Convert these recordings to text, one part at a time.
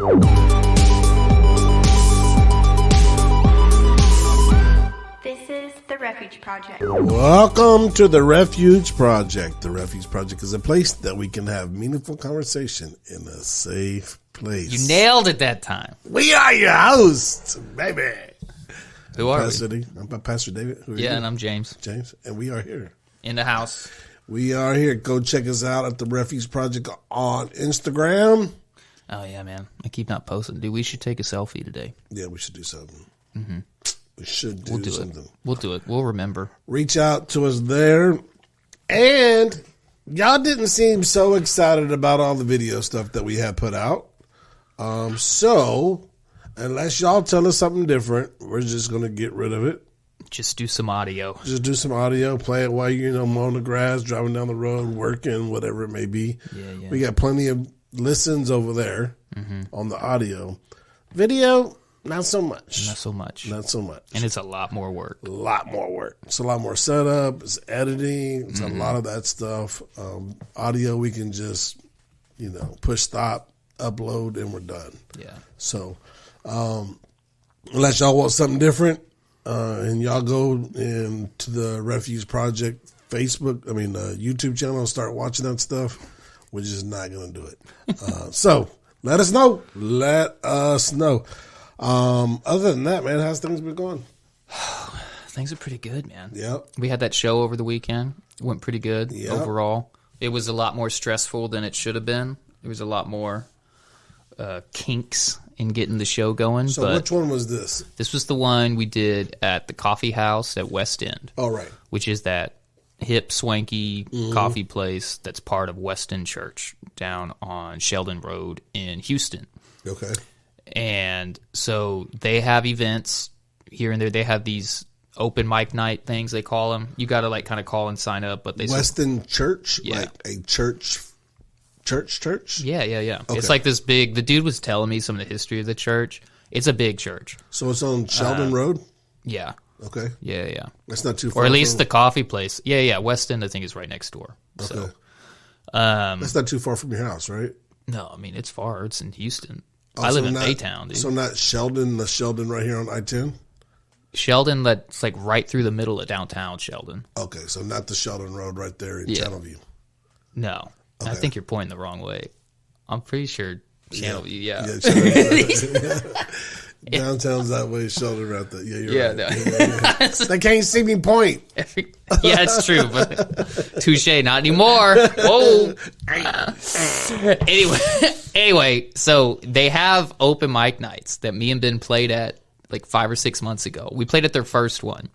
This is the Refuge Project. Welcome to the Refuge Project. The Refuge Project is a place that we can have meaningful conversation in a safe place. You nailed it that time. We are your hosts, baby. Who are Pastor we? D. I'm Pastor David. Who are you? And I'm James. James, and we are here. In the house. We are here. Go check us out at the Refuge Project on Instagram. Oh, yeah, man. I keep not posting. Dude, we should take a selfie today. Yeah, we should do something. Mm-hmm. We should do something. We'll do it. We'll remember. Reach out to us there. And y'all didn't seem so excited about all the video stuff that we had put out. So, unless y'all tell us something different, we're just going to get rid of it. Just do some audio. Just do some audio. Play it while you're mowing the grass, driving down the road, working, whatever it may be. Yeah. We got plenty of listens over there on the audio. Video, not so much. Not so much. And it's a lot more work. It's a lot more setup. It's editing. It's a lot of that stuff. Audio, we can just, push stop, upload, and we're done. Yeah. So, unless y'all want something different, and y'all go into the Refuge Project YouTube channel and start watching that stuff, we're just not going to do it. So, let us know. Other than that, man, how's things been going? Things are pretty good, man. Yep. We had that show over the weekend. It went pretty good overall. It was a lot more stressful than it should have been. There was a lot more kinks in getting the show going. So which one was this? This was the one we did at the coffee house at West End. Oh, right. Which is that hip, swanky coffee place that's part of West End Church down on Sheldon Road in Houston. Okay. And so they have events here and there. They have these open mic night things, they call them. You got to kind of call and sign up. But West End Church? Yeah. Like a church? Yeah. Okay. It's like this big, the dude was telling me some of the history of the church. It's a big church. So it's on Sheldon Road? Yeah. Okay. Yeah. That's not too far. Or at least the coffee place. Yeah. West End, I think, is right next door. Okay. So, that's not too far from your house, right? No, it's far. It's in Houston. I live in Baytown, dude. So not Sheldon, the Sheldon right here on I-10? Sheldon, that's like right through the middle of downtown Sheldon. Okay, so not the Sheldon Road right there in Channelview. No. Okay. I think you're pointing the wrong way. I'm pretty sure Channelview, Downtown's that way, Sheldon right there. Yeah, you're right. No. They can't see me point. Yeah, it's true, but touche, not anymore. Whoa. Anyway, so they have open mic nights that me and Ben played at like 5 or 6 months ago. We played at their first one,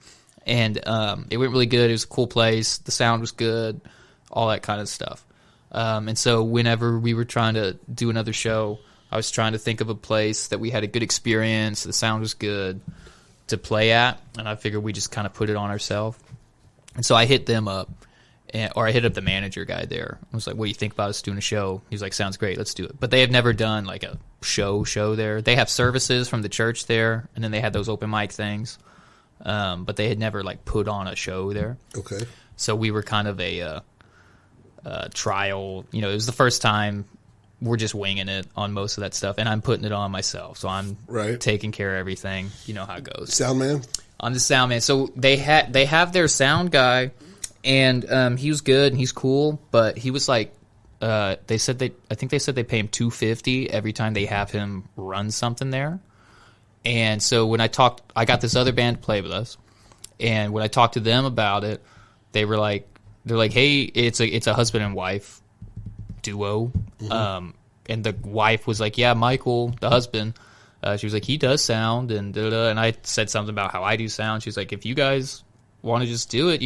and it went really good. It was a cool place. The sound was good, all that kind of stuff. And so whenever we were trying to do another show, I was trying to think of a place that we had a good experience, the sound was good to play at, and I figured we just kind of put it on ourselves. And so I hit them up, or I hit up the manager guy there. I was like, what do you think about us doing a show? He was like, sounds great, let's do it. But they have never done like a show there. They have services from the church there, and then they had those open mic things. But they had never like put on a show there. Okay. So we were kind of a trial. It was the first time. We're just winging it on most of that stuff, and I'm putting it on myself. So I'm taking care of everything. You know how it goes. Sound man? I'm the sound man. So they have their sound guy, and he was good and he's cool, but he was like, I think they said they pay him $250 every time they have him run something there. And so when I got this other band to play with us, and when I talked to them about it, they're like, hey, it's a husband and wife duo. And the wife was like, yeah, Michael, the husband, she was like, he does sound, and and I said something about how I do sound. She's like, if you guys want to just do it,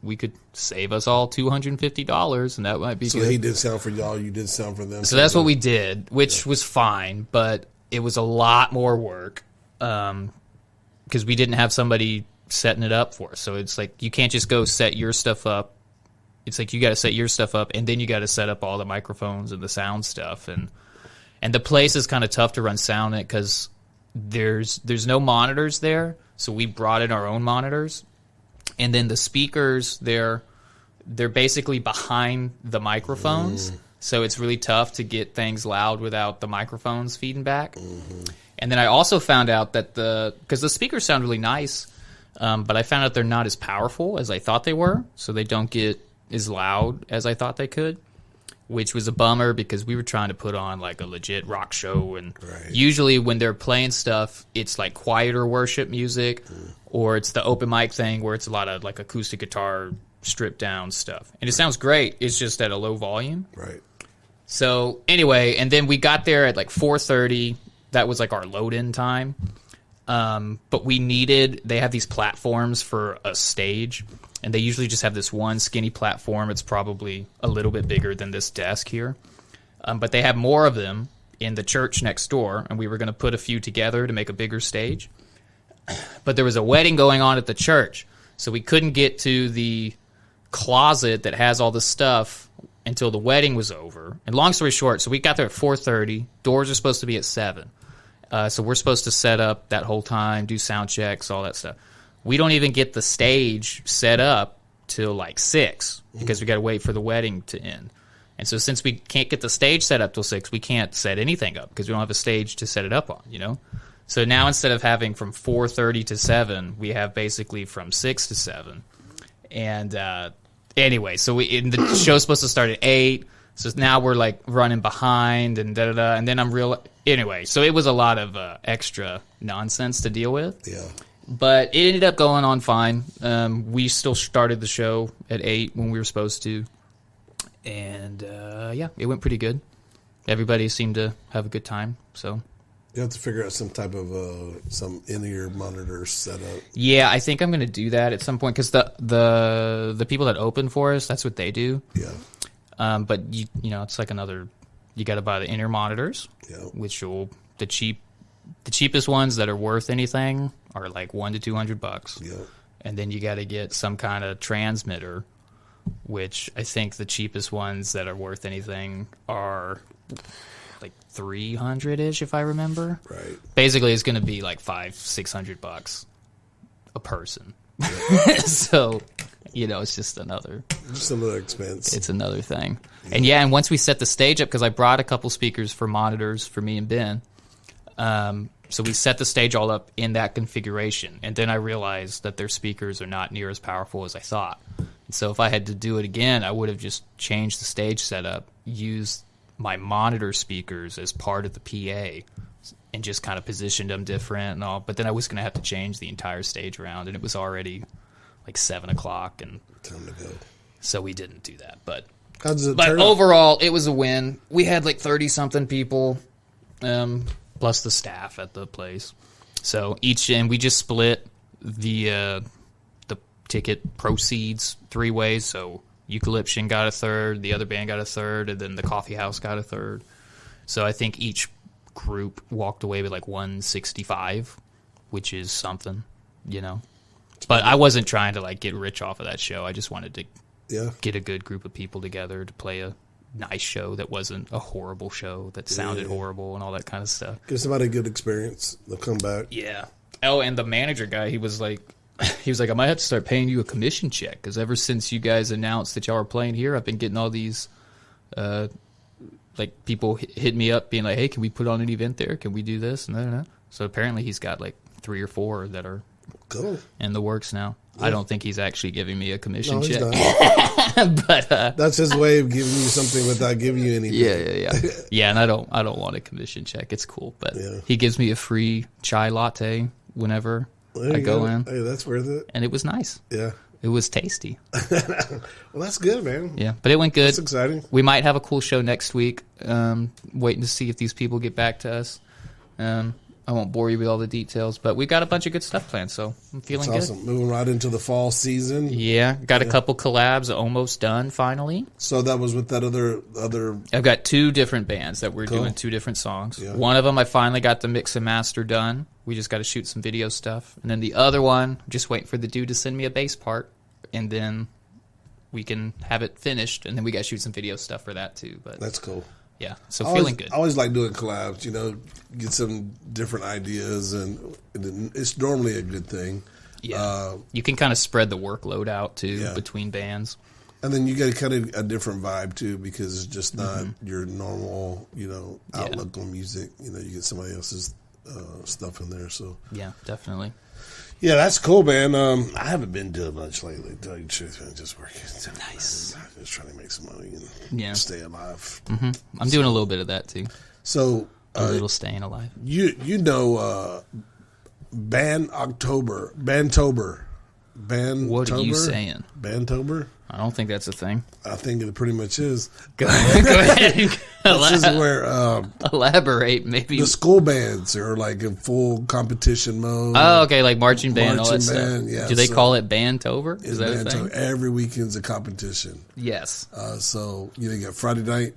we could save us all $250, and that might be good. So he did sound for y'all, you did sound for them. So that's what we did, which was fine, but it was a lot more work because we didn't have somebody setting it up for us. So it's like you can't just go set your stuff up. It's like you got to set your stuff up, and then you got to set up all the microphones and the sound stuff, and the place is kind of tough to run sound in because there's no monitors there, so we brought in our own monitors, and then the speakers they're basically behind the microphones, So it's really tough to get things loud without the microphones feeding back. And then I also found out that because the speakers sound really nice, but I found out they're not as powerful as I thought they were. So they don't get as loud as I thought they could, which was a bummer because we were trying to put on like a legit rock show. And usually when they're playing stuff, it's like quieter worship music, or it's the open mic thing where it's a lot of like acoustic guitar, stripped down stuff. And it sounds great. It's just at a low volume. Right. So anyway, and then we got there at like 4:30. That was like our load-in time. But they have these platforms for a stage, and they usually just have this one skinny platform. It's probably a little bit bigger than this desk here. But they have more of them in the church next door, and we were going to put a few together to make a bigger stage. But there was a wedding going on at the church, so we couldn't get to the closet that has all the stuff until the wedding was over. And long story short, so we got there at 4:30. Doors are supposed to be at 7. So we're supposed to set up that whole time, do sound checks, all that stuff. We don't even get the stage set up till like 6 because we got to wait for the wedding to end. And so since we can't get the stage set up till 6, we can't set anything up because we don't have a stage to set it up on, you know? So now instead of having from 4:30 to 7, we have basically from 6 to 7. And anyway, so the show's supposed to start at 8. So now we're like running behind and da-da-da. And then anyway, so it was a lot of extra nonsense to deal with. Yeah. But it ended up going on fine. We still started the show at 8 when we were supposed to. And yeah, it went pretty good. Everybody seemed to have a good time. So you have to figure out some type of some in-ear monitor setup. Yeah, I think I'm going to do that at some point because the people that open for us, that's what they do. Yeah. But you know, it's like you got to buy the in-ear monitors, which the cheapest ones that are worth anything are like $100 to $200. Yeah. And then you got to get some kind of transmitter, which I think the cheapest ones that are worth anything are like $300-ish, if I remember. Right. Basically, it's going to be like $500-600 a person. So, you know, it's just another expense. It's another thing. Yeah. And once we set the stage up, because I brought a couple speakers for monitors for me and Ben, so we set the stage all up in that configuration. And then I realized that their speakers are not near as powerful as I thought. And so if I had to do it again, I would have just changed the stage setup, used my monitor speakers as part of the PA, and just kind of positioned them different and all. But then I was going to have to change the entire stage around, and it was already like 7 o'clock, and time to go. So we didn't do that. But overall, it was a win. We had like 30-something people, plus the staff at the place. So and we just split the ticket proceeds 3 ways. So Eucalyptian got a third, the other band got a third, and then the coffee house got a third. So I think each group walked away with like $165, which is something, you know. But I wasn't trying to like get rich off of that show. I just wanted to get a good group of people together to play a nice show that wasn't a horrible show that sounded horrible and all that kind of stuff. Give somebody a good experience. They'll come back. Yeah. Oh, and the manager guy, he was like, I might have to start paying you a commission check because ever since you guys announced that y'all are playing here, I've been getting all these, like people hit me up being like, hey, can we put on an event there? Can we do this? And so apparently he's got like 3 or 4 that are in the works now. Yeah. I don't think he's actually giving me a commission check. But that's his way of giving you something without giving you anything. Yeah. Yeah, and I don't want a commission check. It's cool, but he gives me a free chai latte whenever I go in. Hey, that's worth it. And it was nice. Yeah. It was tasty. Well, that's good, man. Yeah, but it went good. That's exciting. We might have a cool show next week. Waiting to see if these people get back to us. I won't bore you with all the details, but we've got a bunch of good stuff planned, so I'm feeling good. Awesome. Moving right into the fall season. Yeah, got a couple collabs almost done finally. So that was with that other. I've got 2 different bands that we're doing 2 different songs. Yeah. One of them I finally got the mix and master done. We just got to shoot some video stuff. And then the other one, I'm just waiting for the dude to send me a bass part, and then we can have it finished, and then we got to shoot some video stuff for that too. But that's cool. Yeah, so feeling good. I always like doing collabs, you know, get some different ideas, and it's normally a good thing. Yeah, you can kind of spread the workload out, too, between bands. And then you get kind of a different vibe too, because it's just not your normal, outlook on music. You get somebody else's stuff in there. So Yeah, definitely. yeah, that's cool, man. I haven't been doing much lately. To tell you the truth, man, just working. Nice. Just trying to make some money and stay alive. I'm doing a little bit of that too. So A little staying alive. you know, Bantober. What are you saying? Bantober? I don't think that's a thing. I think it pretty much is. Go ahead. This is where Elaborate, maybe. the school bands are like in full competition mode. Oh, okay, like marching band, all that Marching band, stuff. yeah, Do they so call it Bantober? It's Is that a Bantober. thing? Every weekend's a competition. Yes. So you got Friday night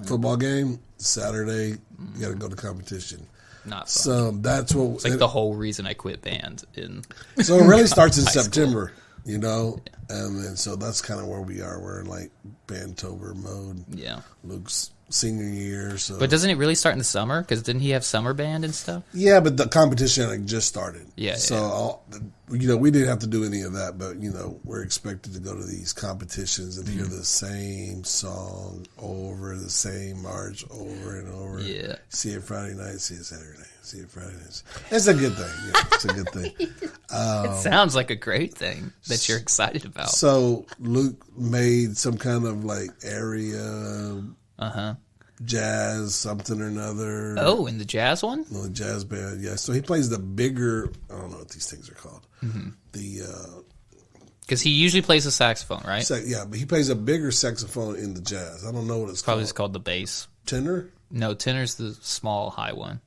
football game, Saturday you got to go to competition. Not fun. So that's what. It's like the whole reason I quit band. So it really starts in high school. September, and then so that's kind of where we are. We're in like Bantober mode. Yeah. Luke's senior year. So, But doesn't it really start in the summer? Because didn't he have summer band and stuff? yeah, but the competition like just started. Yeah, So we didn't have to do any of that, but we're expected to go to these competitions and hear the same song over, the same march over and over. Yeah. See it Friday night, see it Saturday night, see it Friday night. It's a good thing. Yeah, it's a good thing. It sounds like a great thing that you're excited about. So Luke made some kind of like area jazz something or another. Oh, in the jazz one? No, jazz band, yeah. So he plays the bigger, I don't know what these things are called. Because he usually plays the saxophone, right? Yeah, but he plays a bigger saxophone in the jazz. I don't know what it's Probably called. just called the bass. Tenor? No, tenor's the small, high one.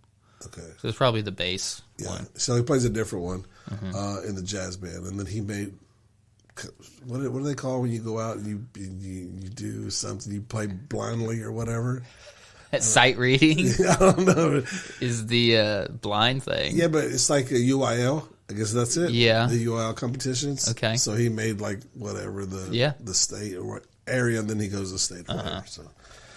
Okay. So it's probably the bass Yeah. one. So he plays a different one in the jazz band. And then he made, what do they call when you go out and you do something, you play blindly or whatever? Sight reading I don't know. is the blind thing. Yeah, but it's like a UIL. I guess that's it. Yeah. The UIL competitions. Okay. So he made like whatever the state or what area, and then he goes to state or whatever. So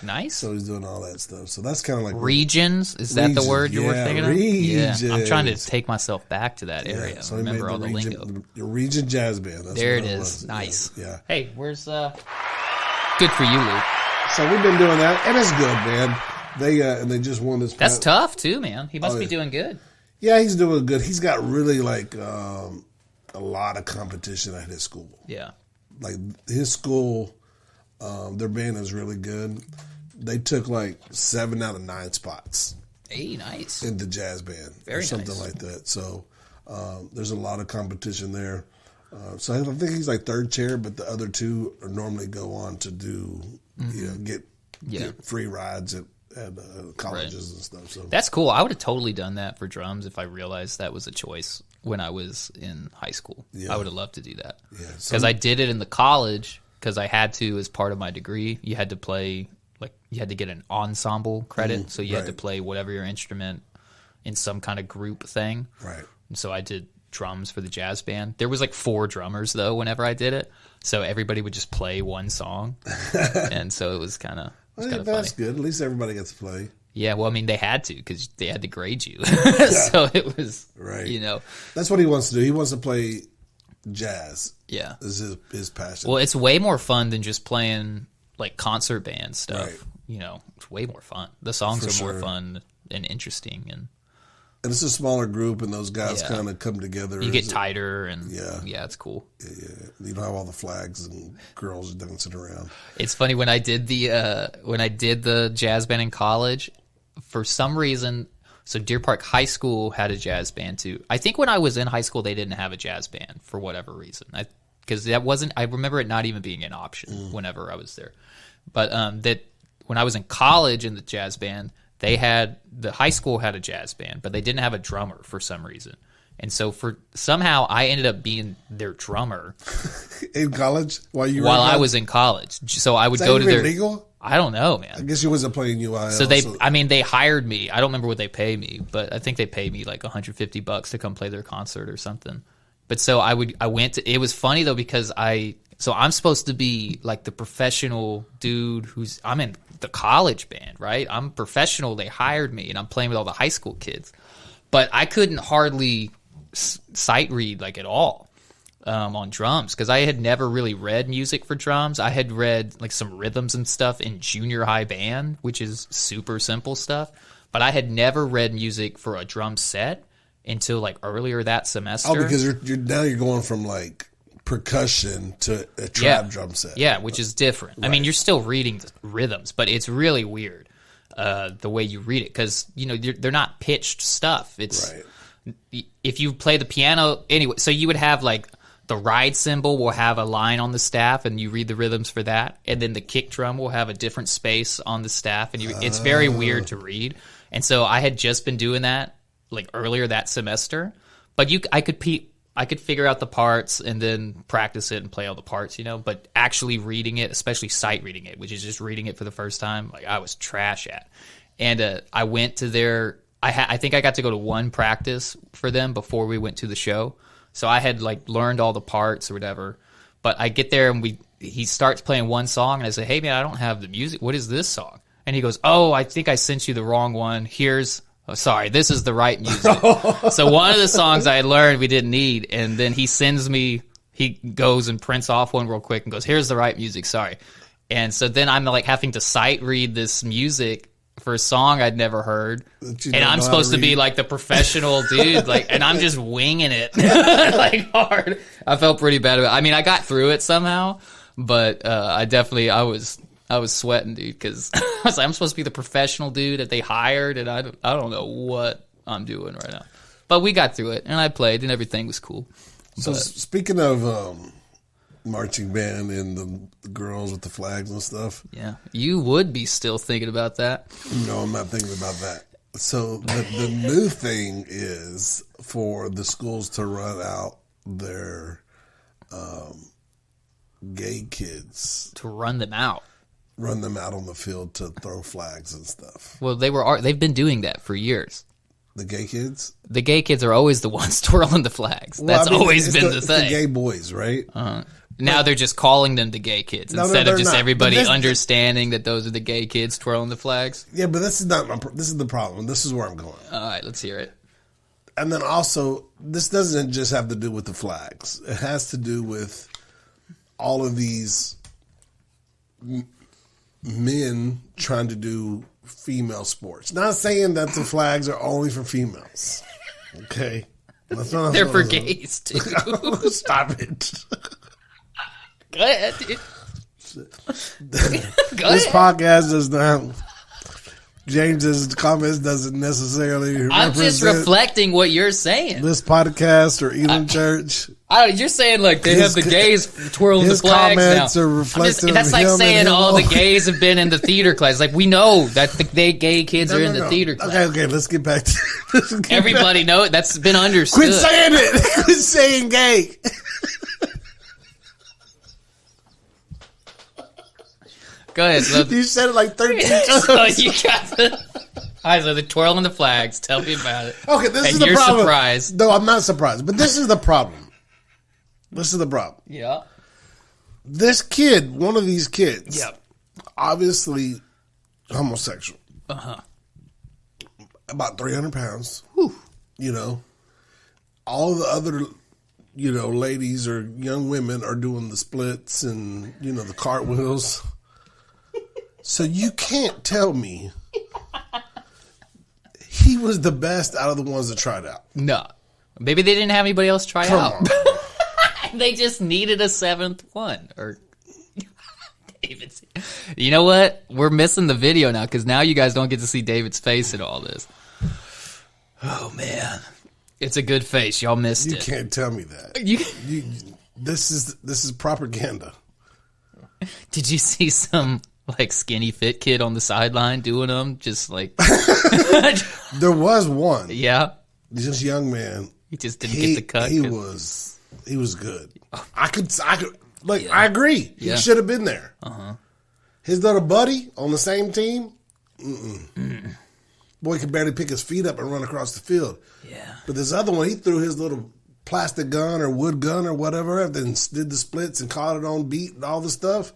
Nice. So he's doing all that stuff. So that's kind of like regions. Is that the word you were thinking of? Regions. Yeah. I'm trying to take myself back to that area. Yeah, so Remember all the region, lingo. the region jazz band. That's There what it is. was. Nice. Yeah. Hey, where's good for you, Luke? So we've been doing that, and it's good, man. They just won this. That's tough too, man. He must be doing good. Yeah, he's doing good. He's got really like a lot of competition at his school. Yeah. Like his school, their band is really good. They took like 7 out of 9 spots. Hey, nice. In the jazz band. Very or something nice. like that. So there's a lot of competition there. So I think he's like third chair, but the other two normally go on to do, get free rides at colleges and stuff. So That's cool. I would have totally done that for drums if I realized that was a choice when I was in high school. Yeah. I would have loved to do that. Yeah, Because I did it in the college because I had to as part of my degree. You had to play, like, you had to get an ensemble credit. So you had to play whatever your instrument in some kind of group thing. Right. And so I did drums for the jazz band. There was like 4 drummers, though, whenever I did it. So everybody would just play one song. And so it was kind of funny. That's good. At least everybody gets to play. Yeah, well, I mean, they had to because they had to grade you. So it was, That's what he wants to do. He wants to play jazz. Yeah. This is his passion. Well, it's way more fun than just playing like concert band stuff. Right. It's way more fun. The songs For are more sure. fun and interesting, and it's a smaller group, and those guys kind of come together. you get tighter, and Yeah. it's cool. Yeah. You don't have all the flags and girls dancing around. It's funny when I did the jazz band in college, for some reason. So Deer Park High School had a jazz band too. I think when I was in high school, they didn't have a jazz band for whatever reason. Because that wasn't. I remember it not even being an option whenever I was there. But that when I was in college in the jazz band, the high school had a jazz band, but they didn't have a drummer for some reason. And so somehow I ended up being their drummer In college, while I was in college. So I would go to their. Legal? I don't know, man. I guess you wasn't playing UIL. So they hired me. I don't remember what they paid me, but I think they paid me like $150 to come play their concert or something. But so I went to. It was funny though because I'm supposed to be like the professional dude I'm in the college band, right? I'm professional. They hired me, and I'm playing with all the high school kids. But I couldn't hardly sight read like at all. on drums because I had never really read music for drums. I had read like some rhythms and stuff in junior high band, which is super simple stuff. But I had never read music for a drum set until like earlier that semester. Oh, because you're going from like percussion to a trap drum set. Yeah, which is different. Right. I mean, you're still reading the rhythms, but it's really weird the way you read it because they're not pitched stuff. It's if you play the piano anyway. So you would have like the ride cymbal will have a line on the staff, and you read the rhythms for that, and then the kick drum will have a different space on the staff, and it's very weird to read. And so I had just been doing that like earlier that semester, but I could figure out the parts and then practice it and play all the parts, but actually reading it, especially sight reading it, which is just reading it for the first time, like I was trash at. And I went to their, I think I got to go to one practice for them before we went to the show. So I had like learned all the parts or whatever, but I get there and he starts playing one song and I say, hey man, I don't have the music. What is this song? And he goes, oh, I think I sent you the wrong one. Sorry, this is the right music. So one of the songs I had learned we didn't need, and then he goes and prints off one real quick and goes, here's the right music, sorry. And so then I'm like having to sight read this music for a song I'd never heard. And I'm supposed to be like the professional dude, like, and I'm just winging it like hard. I felt pretty bad about it. I mean, I got through it somehow, but I was sweating, dude, because I was like, I'm supposed to be the professional dude that they hired, and I don't know what I'm doing right now. But we got through it, and I played, and everything was cool. So speaking of marching band and the girls with the flags and stuff. Yeah, you would be still thinking about that. No, I'm not thinking about that. So the new thing is for the schools to run out their gay kids. To run them out. Run them out on the field to throw flags and stuff. Well, they've been doing that for years. The gay kids? The gay kids are always the ones twirling the flags. That's always been the thing. The gay boys, right? Now they're just calling them the gay kids instead of just everybody understanding that those are the gay kids twirling the flags. Yeah, but this is the problem. This is where I'm going. All right, let's hear it. And then also, this doesn't just have to do with the flags. It has to do with all of these men trying to do female sports. Not saying that the flags are only for females. Okay? They're for gays, too. Stop it. Go ahead, dude. This podcast does not... James's comments doesn't necessarily I'm just reflecting what you're saying. This podcast or Elon Church. You're saying like they have the gays twirling the flags now. Comments are reflective that's like saying all the gays have been in the theater class. Like we know that the gay kids are in the theater class. Okay, let's get back to everybody know it. That's been understood. Quit saying it. Quit saying gay. Go ahead. So, you said it like 13 times. So you got the... All right, so they're twirling the flags. Tell me about it. Okay, this is the problem. And you're surprised. No, I'm not surprised. But this is the problem. This is the problem. Yeah. This kid, one of these kids, yep, obviously homosexual. Uh-huh. About 300 pounds. Whew. All the other... ladies or young women are doing the splits and, the cartwheels. So you can't tell me he was the best out of the ones that tried out. No. Maybe they didn't have anybody else try out. They just needed a seventh one. Or David's. You know what? We're missing the video now because now you guys don't get to see David's face in all this. Oh, man. It's a good face. Y'all missed it. You can't tell me that. This is propaganda. Did you see some like skinny fit kid on the sideline doing them? Just like there was one. Yeah, this young man. He just didn't get the cut. He was good. I could like. Yeah. I agree. He should have been there. His little buddy on the same team. Boy could barely pick his feet up and run across the field. Yeah. But this other one, he threw his little plastic gun or wood gun or whatever, and then did the splits and caught it on beat and all the stuff.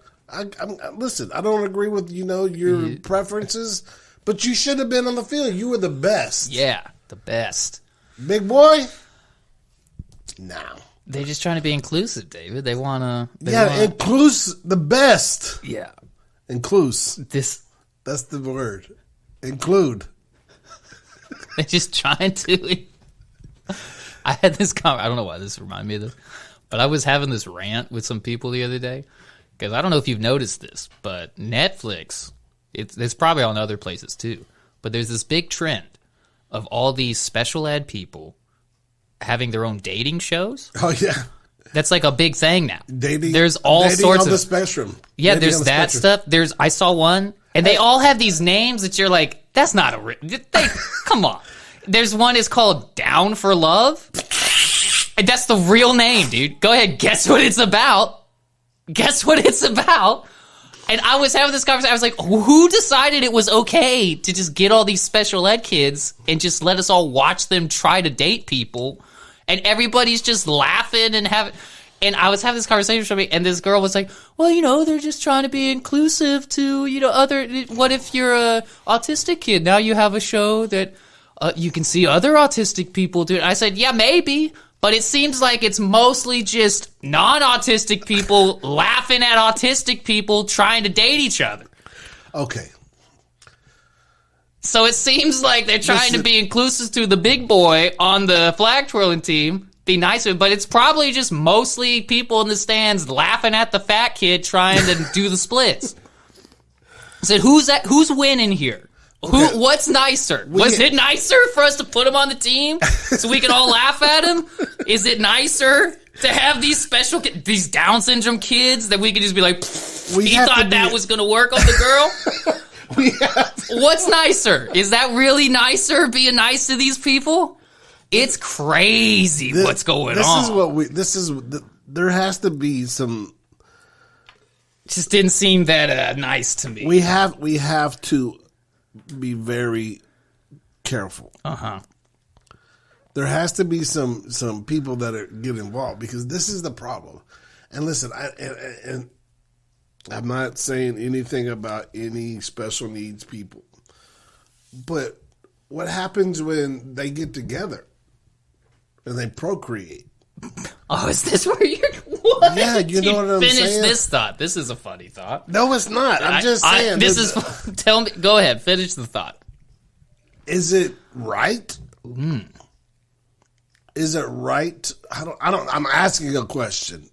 Listen, I don't agree with, your preferences, but you should have been on the field. You were the best. Yeah, the best. Big boy? No. They're just trying to be inclusive, David. They want to. Inclusive, the best. Yeah. Inclusive. This. That's the word. Include. They're just trying to. I had this I don't know why this reminded me of this, but I was having this rant with some people the other day because I don't know if you've noticed this, but Netflix, it's probably on other places too, but there's this big trend of all these special ed people having their own dating shows. Oh yeah, that's like a big thing now. Dating. There's all dating sorts on of the spectrum. Yeah, dating there's that spectrum. stuff. I saw one, and they all have these names that you're like, that's not come on. There's one is called Down for Love. And that's the real name, dude. Go ahead, guess what it's about. Guess what it's about. And I was having this conversation. I was like, who decided it was okay to just get all these special ed kids and just let us all watch them try to date people? And everybody's just laughing and having... And I was having this conversation with somebody, and this girl was like, well, they're just trying to be inclusive to, other... What if you're a autistic kid? Now you have a show that you can see other autistic people do it. I said, yeah, maybe. But it seems like it's mostly just non-autistic people laughing at autistic people trying to date each other. Okay. So it seems like they're trying to be inclusive to the big boy on the flag twirling team, be nice to him, but it's probably just mostly people in the stands laughing at the fat kid trying to do the splits. I said, who's winning here? Okay. What's nicer? Was it nicer for us to put him on the team so we could all laugh at him? Is it nicer to have these these Down syndrome kids that we could just be like, he thought that was going to work on the girl? What's nicer? Is that really nicer, being nice to these people? It's crazy what's going on. There has to be some... Just didn't seem that nice to me. We have to be very careful. There has to be some people that get involved, because this is the problem. And listen, and I'm not saying anything about any special needs people, but what happens when they get together and they procreate? Oh, is this where you're... What? Yeah, you know what I'm saying? Finish this thought. This is a funny thought. No, it's not. I'm just saying. Tell me. Go ahead. Finish the thought. Is it right? Is it right? I'm asking a question.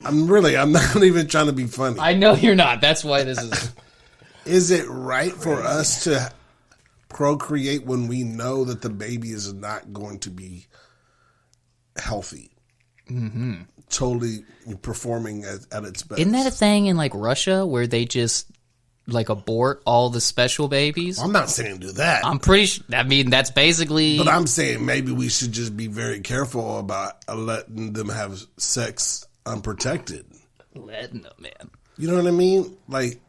I'm not even trying to be funny. I know you're not. That's why this is... Is it right for us to procreate when we know that the baby is not going to be healthy? Totally performing at its best. Isn't that a thing in like Russia where they just like abort all the special babies? I'm not saying do that. I'm pretty sure. I mean, that's basically... But I'm saying maybe we should just be very careful about letting them have sex unprotected. Letting them, man. You know what I mean? Like...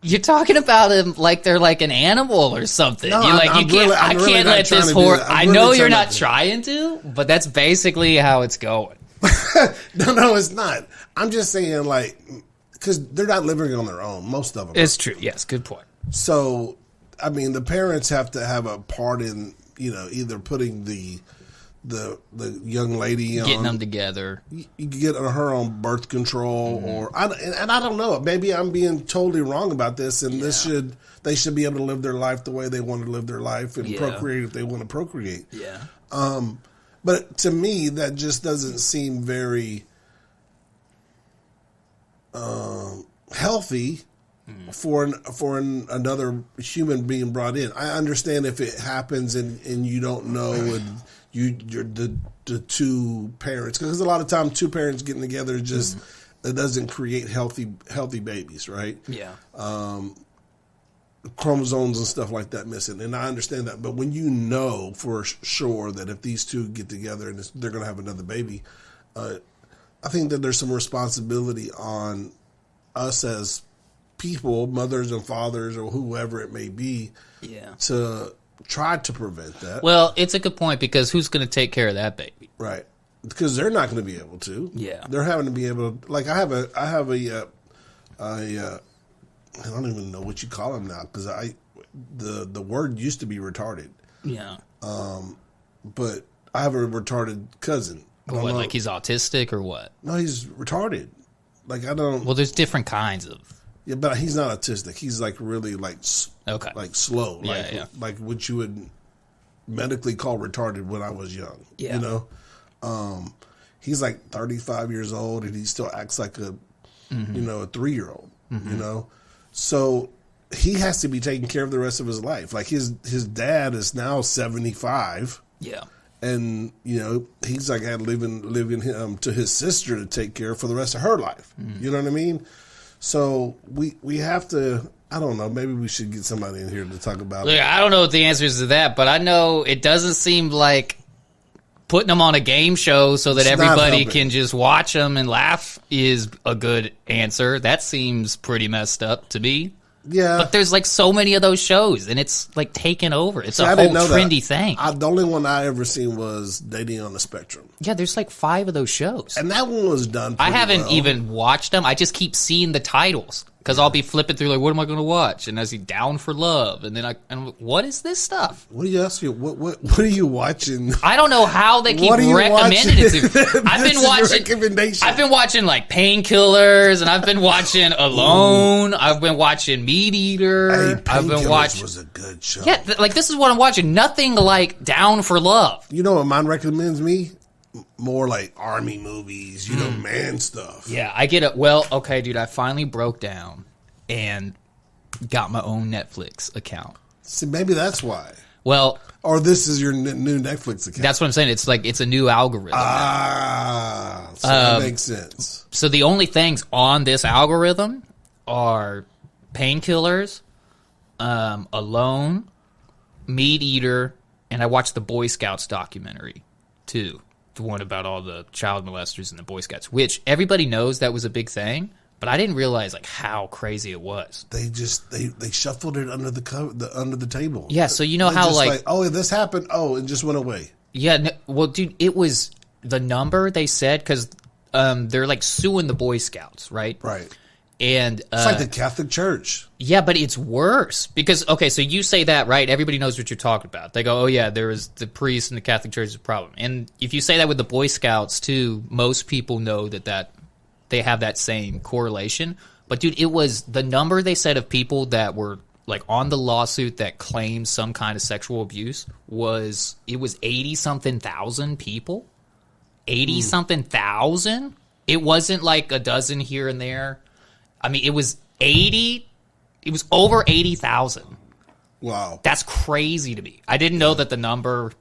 You're talking about them like they're like an animal or something. No, I can't let this horse... I know you're not trying to, but that's basically how it's going. No, it's not. I'm just saying, like, because they're not living on their own. Most of them. It's true. Yes, good point. So, I mean, the parents have to have a part in, either putting the young lady getting them together. You get her on birth control, or I don't know. Maybe I'm being totally wrong about this, and they should be able to live their life the way they want to live their life and procreate if they want to procreate. Yeah. But to me, that just doesn't seem very healthy for another human being brought in. I understand if it happens and you don't know, and you're the two parents, because a lot of times two parents getting together it doesn't create healthy babies, right? Yeah. Chromosomes and stuff like that missing, and I understand that. But when you know for sure that if these two get together and they're going to have another baby, I think that there's some responsibility on us as people, mothers and fathers or whoever it may be, to try to prevent that. Well, it's a good point, because who's going to take care of that baby? Right. Because they're not going to be able to. Yeah. They're having to be able to, like, I have a I don't even know what you call him now, because the word used to be retarded. Yeah. But I have a retarded cousin. What, know. like he's autistic or what? No, he's retarded. Like I don't. Well, there's different kinds of. Yeah, but he's not autistic. He's like really like Okay. like slow. Yeah, Like yeah. like what you would medically call retarded when I was young. Yeah. You know, he's like 35 years old and he still acts like a you know, a 3-year-old. You know, so he has to be taken care of the rest of his life. Like his dad is now 75. Yeah. And you know he's like had living to his sister to take care of for the rest of her life. You know what I mean? So we have to. I don't know. Maybe we should get somebody in here to talk about. Look, I don't know what the answer is to that, but I know it doesn't seem like putting them on a game show so that It's not everybody helping. can just watch them and laugh is a good answer. That seems pretty messed up to me. Yeah, But there's like so many of those shows, and it's like taken over. It's See, a I whole didn't know trendy that. thing. The only one I ever seen was Dating on the Spectrum, Yeah, there's like 5 of those shows. and that one was done. I pretty haven't well. even watched them. I just keep seeing the titles because I'll be flipping through like, what am I going to watch? And I see Down for Love, and then I'm like, what is this stuff? What do you ask you? What are you watching? I don't know how they keep What are you recommending it watching? to. I've This been is your watching. recommendation. I've been watching like Painkillers, and I've been watching Alone. I've been watching Meat Eater. Hey, I've been Painkillers watching. was a good show. Yeah, like this is what I'm watching. Nothing like Down for Love. You know what mine recommends me? More like army movies. You know, man stuff. Yeah, I get it. Well, okay, dude, I finally broke down and got my own Netflix account. See, maybe that's why. Well, Or this is your new Netflix account. that's what I'm saying. It's like it's a new algorithm. So that makes sense. So the only things on this algorithm are Painkillers, Alone, Meat Eater, and I watched the Boy Scouts documentary too. The one about all the child molesters and the Boy Scouts, which everybody knows that was a big thing, but I didn't realize like how crazy it was. They just they shuffled it under under the table. Yeah, so you know They how just like oh, this happened. Oh, it just went away. yeah, no, well, dude, it was the number they said because they're like suing the Boy Scouts, right? Right. And It's like the Catholic Church. yeah, but it's worse because okay, so you say that, right? Everybody knows what you're talking about. They go, "Oh yeah, there is the priest and the Catholic Church is a problem." And if you say that with the Boy Scouts too, most people know that they have that same correlation. But dude, it was the number they said of people that were like on the lawsuit that claimed some kind of sexual abuse was 80-something thousand people. 80-something thousand? It wasn't like a dozen here and there. I mean, it was over 80,000. Wow. That's crazy to me. I didn't know that the number,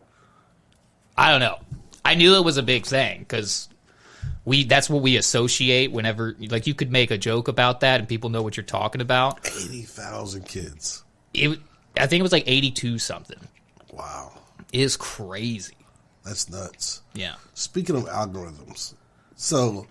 I don't know. I knew it was a big thing because that's what we associate whenever, like you could make a joke about that and people know what you're talking about. 80,000 kids. I think it was like 82 something. Wow. It is crazy. That's nuts. Yeah. Speaking of algorithms, so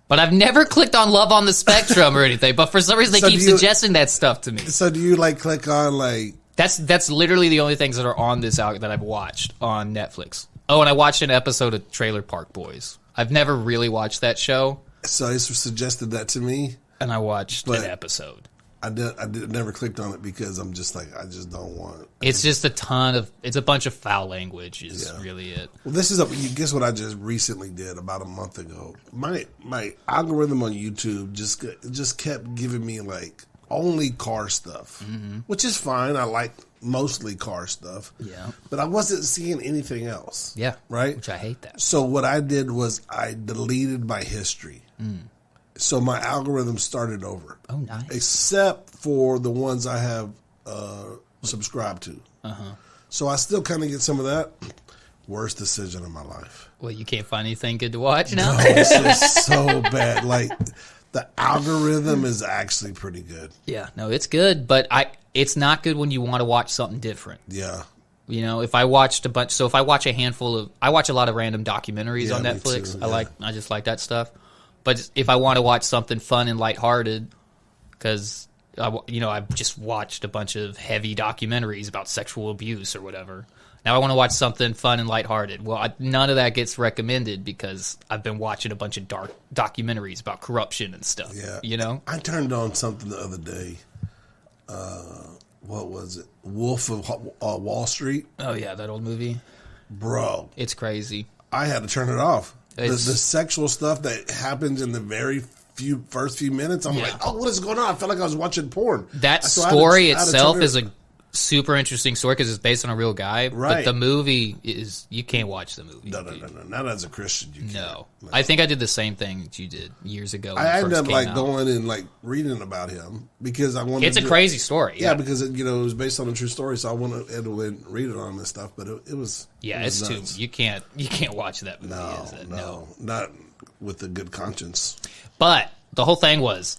But I've never clicked on Love on the Spectrum or anything. But for some reason, they So keep do you- suggesting that stuff to me. do you like click on like That's literally the only things that are on this out that I've watched on Netflix. Oh, and I watched an episode of Trailer Park Boys. I've never really watched that show, so it suggested that to me? and I watched But- an episode. I never clicked on it because I'm just like I just don't want. It's just it's a bunch of foul language is really it. Well, this is you guess what I just recently did about a month ago. My algorithm on YouTube just kept giving me like only car stuff, which is fine. I like mostly car stuff. Yeah. But I wasn't seeing anything else. Yeah. Right? Which I hate that. So what I did was I deleted my history. So my algorithm started over. Oh, nice. Except for the ones I have subscribed to. So I still kind of get some of that. Worst decision of my life. Well, you can't find anything good to watch now? It's just so bad. Like the algorithm is actually pretty good. Yeah, no, it's good, but it's not good when you want to watch something different. Yeah. You know, if I watched if I watch I watch a lot of random documentaries Yeah, on me Netflix. too, yeah. I just like that stuff. But if I want to watch something fun and lighthearted, because I've just watched a bunch of heavy documentaries about sexual abuse or whatever. Now I want to watch something fun and lighthearted. Well, none of that gets recommended because I've been watching a bunch of dark documentaries about corruption and stuff. Yeah. You know? I turned on something the other day. What was it? Wolf of Wall Street? Oh yeah, that old movie. Bro. It's crazy. I had to turn it off. The It's- sexual stuff that happens in the first few minutes, I'm like, oh, what is going on? I felt like I was watching porn. That So I story had to itself turn it- is a super interesting story because it's based on a real guy. Right. But the movie is, you can't watch the movie. No. Not as a Christian. You can't. No. I think I did the same thing that you did years ago. When I it ended first up came like out. going and like reading about him because I wanted. It's a crazy story. Yeah, because it was based on a true story, so I wanted to read it on this stuff. But it was It's too. nuts. You can't watch that movie. No, is it? no, not with a good conscience. But the whole thing was,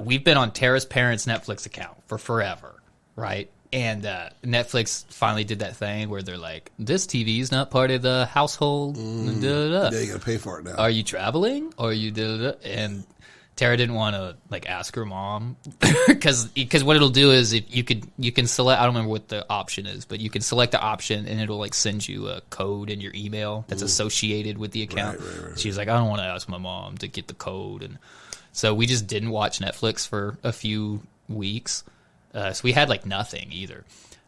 we've been on Tara's parents' Netflix account for forever, right? And Netflix finally did that thing where they're like, "This TV is not part of the household." Yeah, you got to pay for it now. Are you traveling? Or are you And Tara didn't want to like ask her mom because what it'll do is if you can select. I don't remember what the option is, but you can select the option and it'll like send you a code in your email that's associated with the account. Right. She's like, I don't want to ask my mom to get the code, and so we just didn't watch Netflix for a few weeks. So we had like nothing either.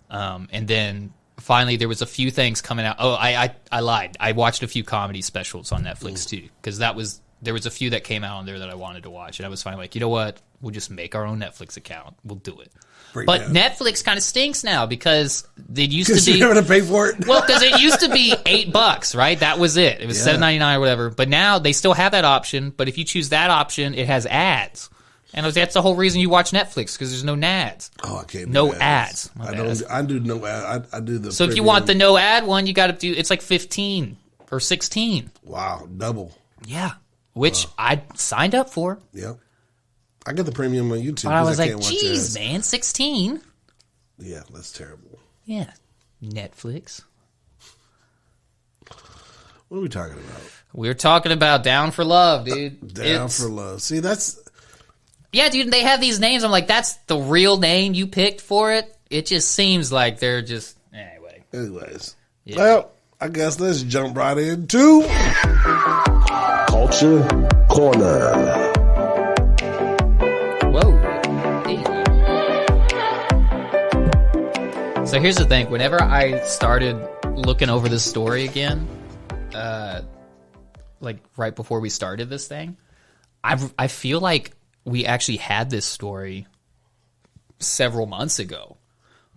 And then finally there was a few things coming out. Oh, I lied. I watched a few comedy specials on Netflix too, because there was a few that came out on there that I wanted to watch, and I was finally like, you know what? We'll just make our own Netflix account. We'll do it. But Netflix kind of stinks now because they used to be you're going to pay for it. well, because it used to be $8, right? That was it. It was $7.99 or whatever. But now they still have that option. But if you choose that option, it has ads. And that's the whole reason you watch Netflix, because there's no ads. Oh, I can't. No ads. My bad. I do no ad. I do the. So if you want the no ad one, you got to do. It's like 15 or 16. Wow, double. Yeah, which I signed up for. Yep. I got the premium on YouTube. But I was like, can't watch geez, ads. man, 16. Yeah, that's terrible. Yeah, Netflix. What are we talking about? We're talking about Down for Love, dude. Down for Love. See, that's. Yeah, dude, they have these names. I'm like, that's the real name you picked for it? It just seems like they're just... Anyway. Anyways. Yeah. Well, I guess let's jump right into... Culture Corner. Whoa. Hey. So here's the thing. Whenever I started looking over this story again, like right before we started this thing, I feel like we actually had this story several months ago.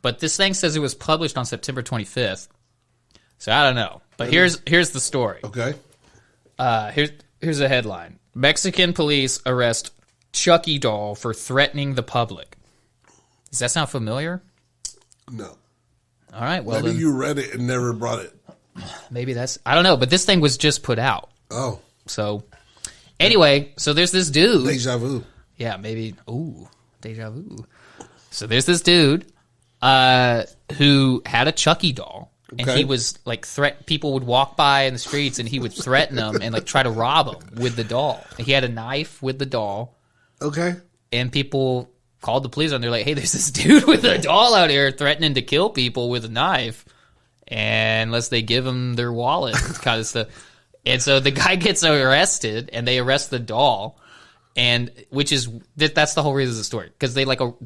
But this thing says it was published on September 25th. So I don't know. But here's the story. Okay. Here's a headline. Mexican police arrest Chucky doll for threatening the public. Does that sound familiar? No. All right. Well, Maybe then, you read it and never brought it. maybe that's... I don't know. But this thing was just put out. Oh. So anyway, so there's this dude. Deja vu. Yeah, maybe. Ooh, deja vu. So there's this dude who had a Chucky doll, and Okay. he was like people would walk by in the streets, and he would threaten them and like try to rob them with the doll. He had a knife with the doll, Okay. and people called the police, and they're like, "Hey, there's this dude with a doll out here threatening to kill people with a knife, and unless they give him their wallet," kind of stuff. And so the guy gets arrested, and they arrest the doll. And that's the whole reason of the story, because they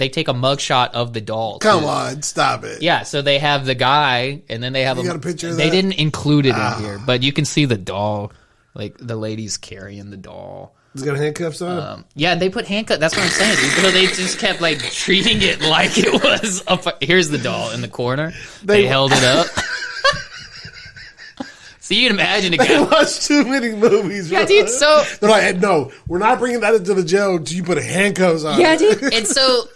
take a mugshot of the doll. Come on, stop it. Yeah, so they have the guy, and then they have You got a picture of They that? didn't include it in here, but you can see the doll, like the lady's carrying the doll. It's got handcuffs on. Yeah, they put handcuffs. That's what I'm saying, dude. So they just kept like treating it like it was. Here's the doll in the corner. They held it up. So you can imagine a They guy. watch too many movies. Yeah, bro. dude. So They're like, no, we're not bringing that into the jail until you put handcuffs on. yeah, dude. And so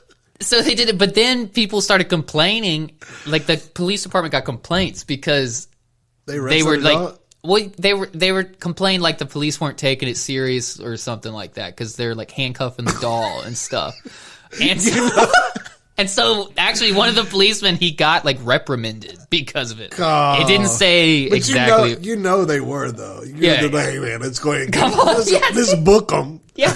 they did it, but then people started complaining. Like the police department got complaints because They they were arrested like, a dog? well, they were complaining like the police weren't taking it serious or something like that because they're like handcuffing the doll and stuff. And so, and so actually one of the policemen, he got like reprimanded because of it. Oh. It didn't say But exactly. you know they were though. Yeah. You're like, hey man, let's go ahead and Come on, let's, yeah. let's book them. Yeah.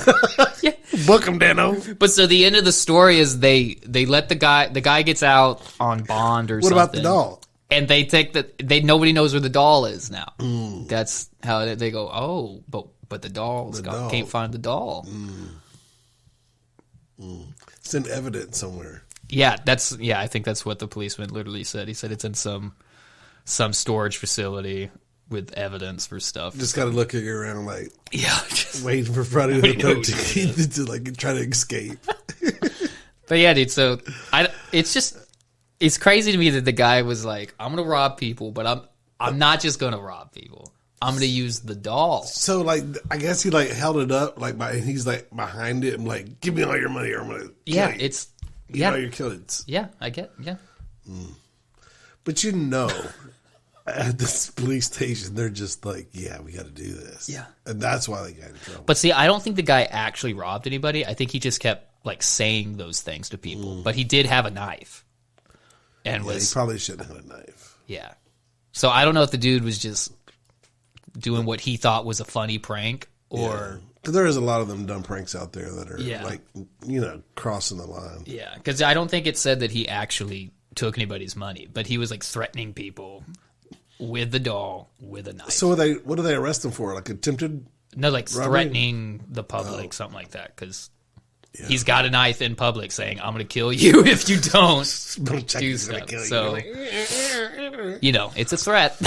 Yeah. Book them, Dano. But so the end of the story is they let the guy gets out on bond or What something. about the doll? And they take nobody knows where the doll is now. That's how they go, oh, but the doll can't find the doll. Send evidence somewhere. Yeah, I think that's what the policeman literally said. He said it's in some storage facility with evidence for stuff. Just got to look at you around like, Yeah. waiting for Friday the know 13th to like try to escape. But yeah, dude, so it's crazy to me that the guy was like, I'm going to rob people, but I'm not just going to rob people. I'm going to use the doll. So like, I guess he like held it up like and he's like behind it and like, give me all your money or I'm going to Yeah, kill you. it's, Give me all your kids. Yeah, I get, yeah. But at this police station, they're just like, yeah, we got to do this. Yeah. And that's why they got in trouble. But see, I don't think the guy actually robbed anybody. I think he just kept like saying those things to people. But he did have a knife. And He probably shouldn't have had a knife. Yeah. So I don't know if the dude was just doing what he thought was a funny prank or... Because there is a lot of them dumb pranks out there that are Yeah. like, crossing the line. Yeah, because I don't think it said that he actually took anybody's money, but he was like threatening people with the doll with a knife. So what do they arrest him for? Like attempted? No, like robbery? threatening the public, something like that, because he's got a knife in public saying, I'm going to kill you if you don't do stuff. So, it's a threat.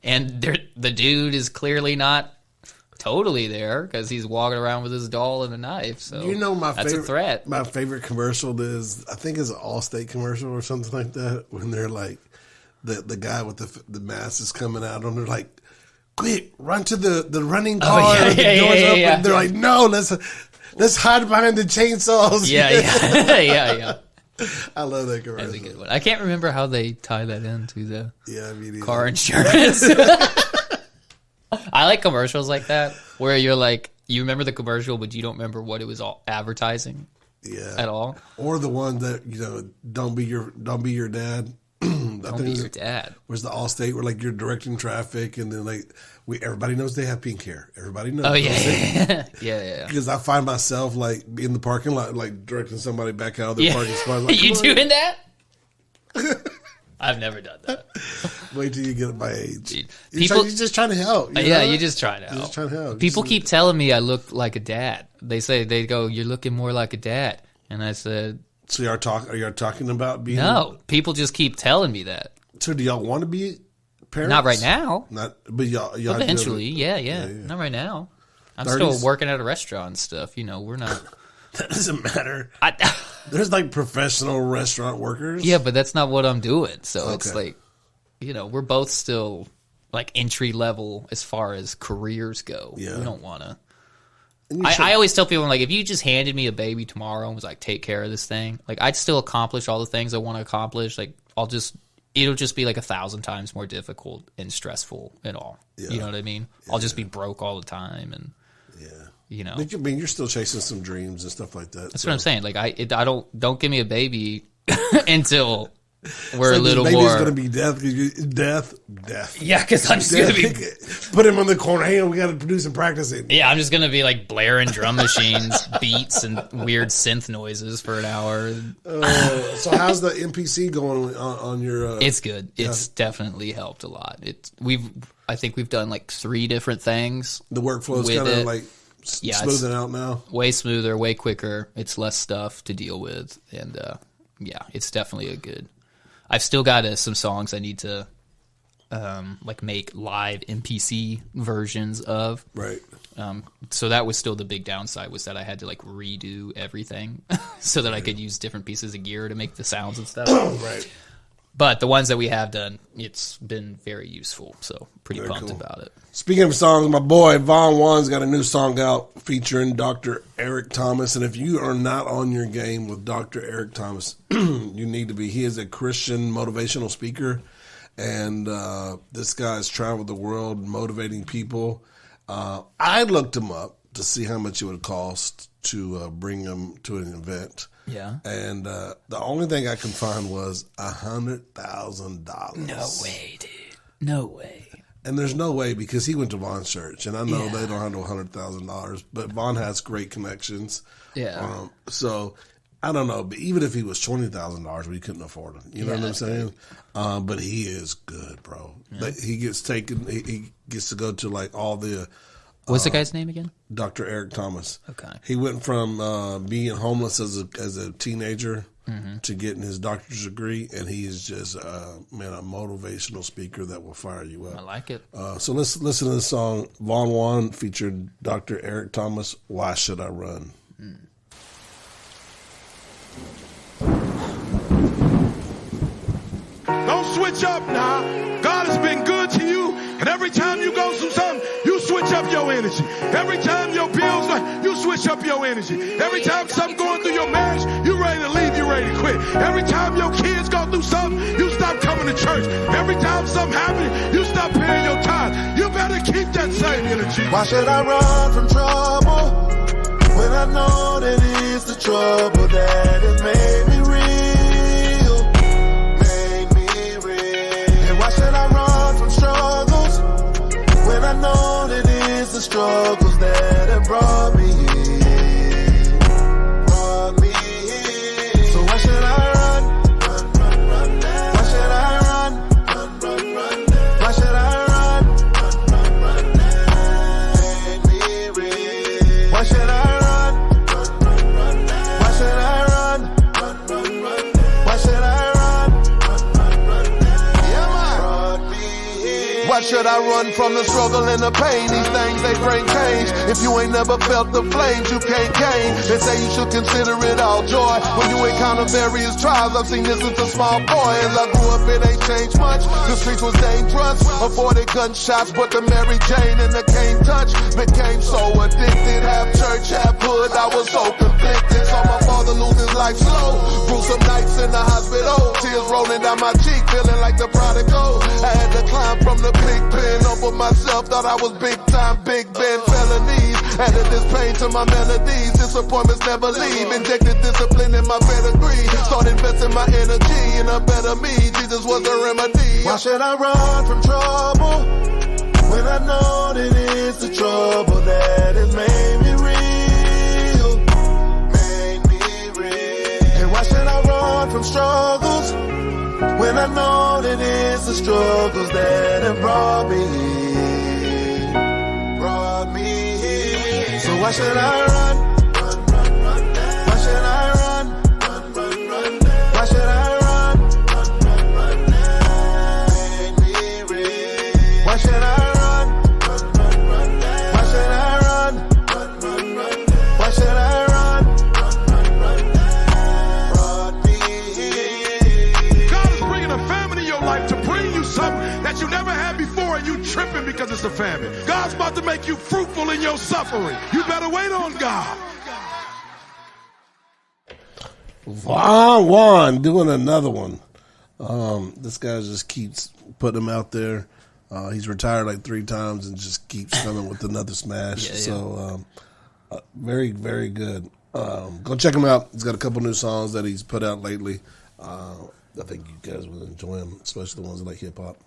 And the dude is clearly not totally there because he's walking around with his doll and a knife. So that's a threat. My favorite commercial is, I think it's an Allstate commercial or something like that, when they're like, the guy with the mask is coming out and they're like, quick, run to the running car. The door's open. Yeah. They're like, no, let's hide behind the chainsaws. Yeah. I love that commercial. That's a good one. I can't remember how they tie that into the car insurance. I like commercials like that where you're like, you remember the commercial, but you don't remember what it was all advertising at all. Or the one that, don't be your dad. Don't be your dad. Where's the Allstate where like you're directing traffic and then like everybody knows they have pink hair. Everybody knows. Oh yeah. Yeah. Because I find myself like in the parking lot like directing somebody back out of their parking spot. Like, you doing that? I've never done that. Wait till you get at my age. Dude, you're just trying to help. You're just trying to help. Just trying to help. People keep telling me I look like a dad. They go, you're looking more like a dad. And I said, so are you talking about being? No, people just keep telling me that. So do y'all want to be parents? Not right now. But y'all Eventually, yeah. Not right now. I'm 30s? still working at a restaurant and stuff. We're not. That doesn't matter. There's like professional restaurant workers. Yeah, but that's not what I'm doing. So It's like, we're both still like entry level as far as careers go. Yeah. We don't want to. I always tell people, like, if you just handed me a baby tomorrow and was like, take care of this thing, like, I'd still accomplish all the things I want to accomplish. Like, it'll just be like 1,000 times more difficult and stressful and all. Yeah. You know what I mean? Yeah. I'll just be broke all the time and, But you're still chasing some dreams and stuff like that. That's what I'm saying. Like, I don't give me a baby until we're a little more. Baby's going to be death. Yeah, because I'm just going to be. Put him on the corner. Hey, we got to produce and practice it. Yeah, I'm just going to be like blaring drum machines, beats, and weird synth noises for an hour. So how's the NPC going on your? It's good. It's definitely helped a lot. I think we've done like 3 different things. The workflow's kind of like smoothing out now. Way smoother, way quicker. It's less stuff to deal with, and it's definitely a good. I've still got some songs I need to make live NPC versions of. Right. So that was still the big downside, was that I had to like redo everything so that I could use different pieces of gear to make the sounds and stuff. Right. But the ones that we have done, it's been very useful. So pretty pumped about it. Speaking of songs, my boy Von Juan's got a new song out featuring Dr. Eric Thomas. And if you are not on your game with Dr. Eric Thomas, you need to be. He is a Christian motivational speaker. And this guy's traveled the world motivating people. I looked him up to see how much it would cost to bring him to an event. Yeah. And the only thing I could find was $100,000. No way, dude. No way. And there's no way, because he went to Vaughn's church, and I know they don't handle $100,000, but Vaughn has great connections. Yeah. So I don't know, but even if he was $20,000, we couldn't afford him. You know what I'm saying? But he is good, bro. Yeah. He gets taken. He gets to go to like all the. What's the guy's name again? Dr. Eric Thomas. Okay. He went from being homeless as a teenager to getting his doctor's degree, and he is just a motivational speaker that will fire you up. I like it. So let's listen to the song Von Juan featured Dr. Eric Thomas. Why Should I Run? Don't switch up now. God has been good to you, and every time you go through something, you switch up your energy. Every time your bills, you switch up your energy. Every time something going through your marriage, you ready to leave, you ready to quit. Every time your kids go through something, you stop coming to church. Every time something happens, you stop paying your tithes. You better keep that same energy. Why should I run from trouble when I know that it's the trouble that has made me real? Made me real. And why should I run from struggles when I know that it's the struggles that have brought me here? Brought me here. So why should I run? Run, run, run down. Why should I run? Run, run, run down. Why should I run? Run, run, run down. Made me real. Why should I run? Run, run, run down. Why should I run? Run, run, run down. Why should I run? Run, run, run down. Yeah, man. Brought me here. Why should I run from the struggle and the pain? These things, they bring change. If you ain't never felt the flames, you can't gain. They say you should consider it all joy when you encounter various trials. I've seen this since a small boy. As I grew up, it ain't changed much. The streets was dangerous, avoided gunshots, but the Mary Jane and the cane touch became so addicted. Half church, half hood, I was so conflicted. Saw my father lose his life slow. Gruesome nights in the hospital, tears rolling down my cheek, feeling like the prodigal. I had to climb from the big pen over myself, thought I was big time, Big Ben felonies. Added this pain to my melodies, disappointments never leave. Injected discipline in my pedigree, started investing my energy in a better me. Jesus was a remedy. Why should I run from trouble when I know that it's the trouble that has made me real? Made me real. And why should I run from struggles when I know that it's the struggles that have brought me here? Brought me here. So why should I run? Run, run, run down. Why should I run? Run, run, run down. Why should I run? Run, run, run down. Made me real. Why should I run? Run, run, run down. Why should I run? Run, run, run down. Why should I run? Run, run, run down. Brought me here. God is bringing a famine in your life to bring you something that you never had before, and you tripping because it's a famine. God's about to make you fruitful in your suffering. You better wait on God. Von Juan doing another one. This guy just keeps putting him out there. He's retired like 3 times and just keeps coming with another smash. Yeah, yeah. So very, very good. Go check him out. He's got a couple new songs that he's put out lately. I think you guys will enjoy them, especially the ones that like hip hop.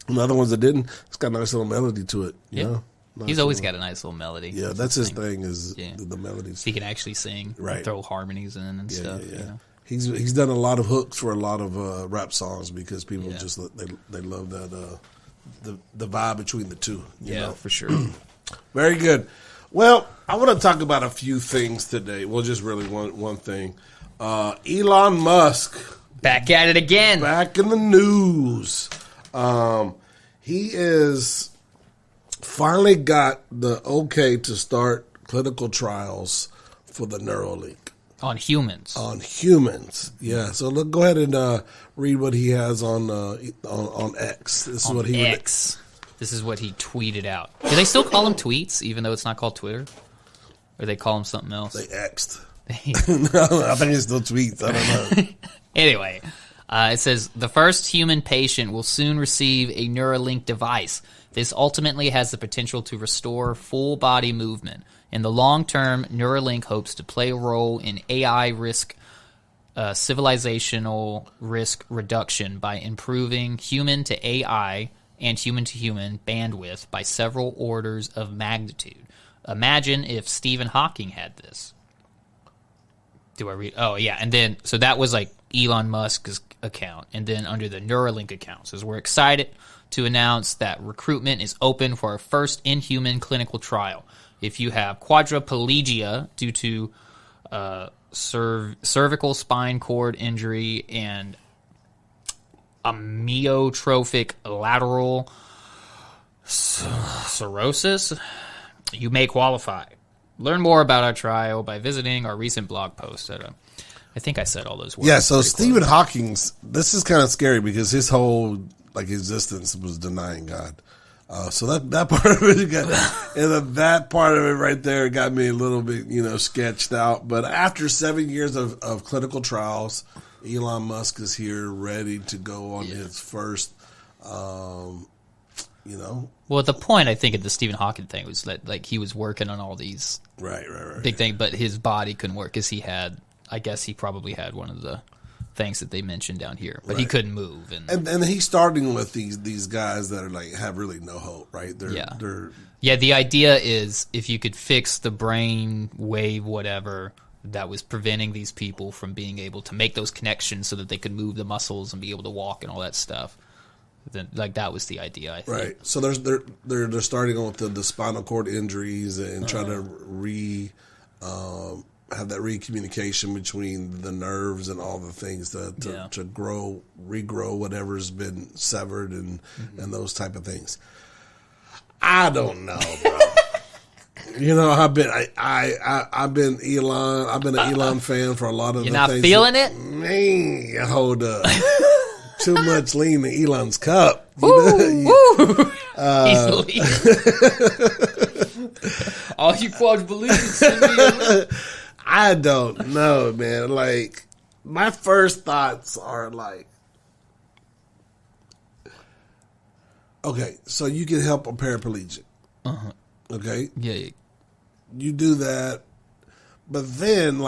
And the other ones that didn't, it's got a nice little melody to it. You know? Nice He's always little- got a nice little melody. Yeah, that's his thing is Yeah. the melodies. He can actually sing, Right. throw harmonies in and stuff. Yeah. You know? He's done a lot of hooks for a lot of rap songs because people Yeah. just they love that the vibe between the two. You know? for sure. Very good. Well, I want to talk about a few things today. Well, just really one thing. Elon Musk Back at it again. back in the news. He is finally got the okay to start clinical trials for the Neuralink. On humans. On humans, yeah. So go ahead and read what he has on X. This is on what he X. This is what he tweeted out. Do they still call them tweets, even though it's not called Twitter? Or they call them something else? they X'd. I think it's still tweets. I don't know. Anyway, it says, the first human patient will soon receive a Neuralink device. This ultimately has the potential to restore full body movement. In the long term, Neuralink hopes to play a role in AI risk, civilizational risk reduction by improving human to AI and human to human bandwidth by several orders of magnitude. Imagine if Stephen Hawking had this. Do I read? Oh, yeah. And then, so that was like Elon Musk's account. And then under the Neuralink account says, we're excited to announce that recruitment is open for our first in-human clinical trial. If you have quadriplegia due to cervical spine cord injury, and amyotrophic lateral cirrhosis, you may qualify. Learn more about our trial by visiting our recent blog post. I think I said all those words. Yeah, so pretty Stephen close. Hawking's, this is kind of scary because his whole existence was denying God. So that part of it that part of it right there got me a little bit, sketched out. But after 7 years of clinical trials, Elon Musk is here ready to go on his first, Well, the point I think of the Stephen Hawking thing was that he was working on all these right. big things, but his body couldn't work because I guess he probably had one of the things that they mentioned down here, but he couldn't move. And he's starting with these guys that are have really no hope, right? They're the idea is if you could fix the brain wave, whatever, that was preventing these people from being able to make those connections so that they could move the muscles and be able to walk and all that stuff. Then, that was the idea, I think. right. So they're starting on with the spinal cord injuries and trying to have that recommunication between the nerves and all the things to regrow whatever's been severed and those type of things. I don't know, bro. I've been an Elon fan for a lot of You're the not things. feeling it? Man, hold up. Too much lean in Elon's cup. Woo! He's leaving. All you quadriplegics, send me a link. I don't know, man. My first thoughts are okay, so you can help a paraplegic. Okay? Yeah. You do that, but then,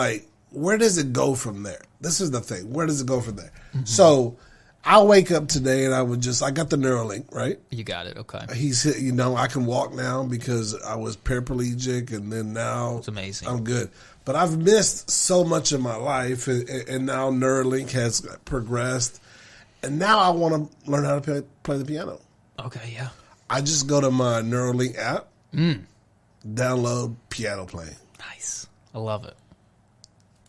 where does it go from there? This is the thing. Where does it go from there? So, I'll wake up today and I got the Neuralink, right? You got it. Okay. I can walk now because I was paraplegic, and then now It's amazing. I'm good. But I've missed so much of my life, and now Neuralink has progressed, and now I want to learn how to play the piano. Okay, yeah. I just go to my Neuralink app, download piano playing. Nice. I love it.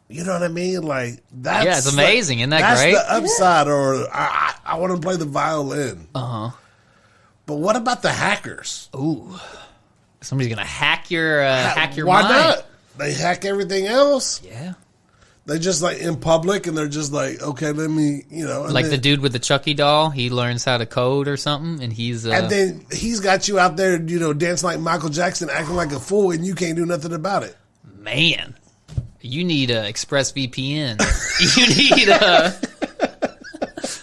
You know what I mean? That's Yeah, it's amazing. Isn't that that's great? the upside. Or I want to play the violin. But what about the hackers? Ooh. Somebody's going to hack your Why mind. not? They hack everything else. Yeah. They just in public, and they're just okay, let me, and The dude with the Chucky doll, he learns how to code or something, and he's... and then he's got you out there, dancing like Michael Jackson, acting like a fool, and you can't do nothing about it. Man, you need ExpressVPN. You need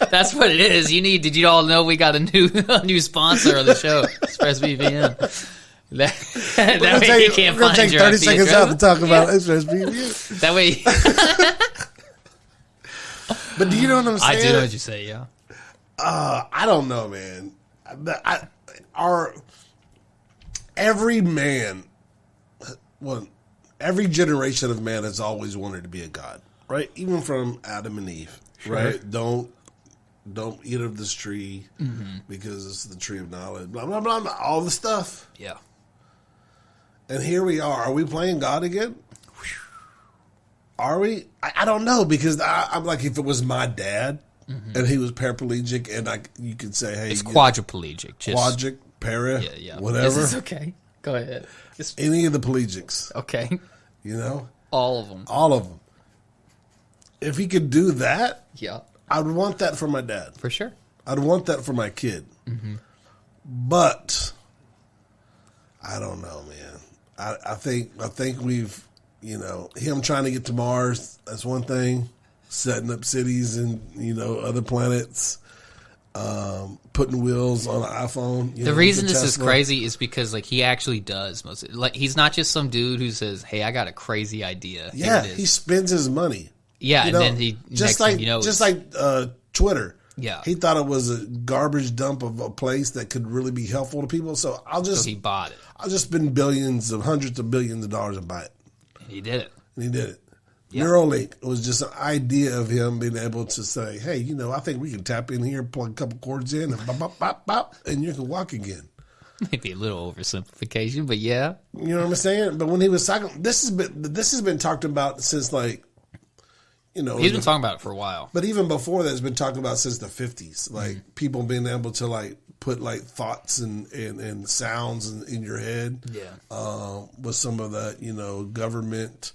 That's what it is. Did you all know we got a new sponsor of the show, ExpressVPN? That way you can't find take your 30 IP seconds address. out to talk about ExpressVPN. That way... But do you know what I'm saying? I do know what you say, yeah. I don't know, man. Every man, every generation of man has always wanted to be a god, right? Even from Adam and Eve, right? Don't eat of this tree because it's the tree of knowledge, blah, blah, blah, blah, all the stuff. Yeah. And here we are. Are we playing God again? Are we? I don't know, because I'm if it was my dad and he was paraplegic, and you could say, hey, It's quadriplegic. quadric, para, whatever. This is okay. Go ahead. Any of the plegics, Okay. All of them. all of them. If he could do that, Yeah. I'd want that for my dad. For sure. I'd want that for my kid. But I don't know, man. I think we've, him trying to get to Mars, that's one thing. Setting up cities and, other planets, putting wheels on an iPhone. The reason this is crazy is because he actually does most of it. He's not just some dude who says, "Hey, I got a crazy idea." Here Yeah, it is." he spends his money. Yeah, and then he just next thing you know, just it's- like Twitter. Yeah. He thought it was a garbage dump of a place that could really be helpful to people. So so he bought it. I'll just spend hundreds of billions of dollars and buy it. And he did it. And he did it. Yeah. Neuralink was just an idea of him being able to say, hey, I think we can tap in here, plug a couple cords in, and bop, bop, bop, bop, and you can walk again. Maybe a little oversimplification, but yeah. You know what I'm saying? But when he was talking, this has been talked about since like, you know, He's been talking about it for a while. But even before that, it's been talked about since the 50s. Like people being able to like put like thoughts and sounds in your head. Yeah. With some of that, you know, government,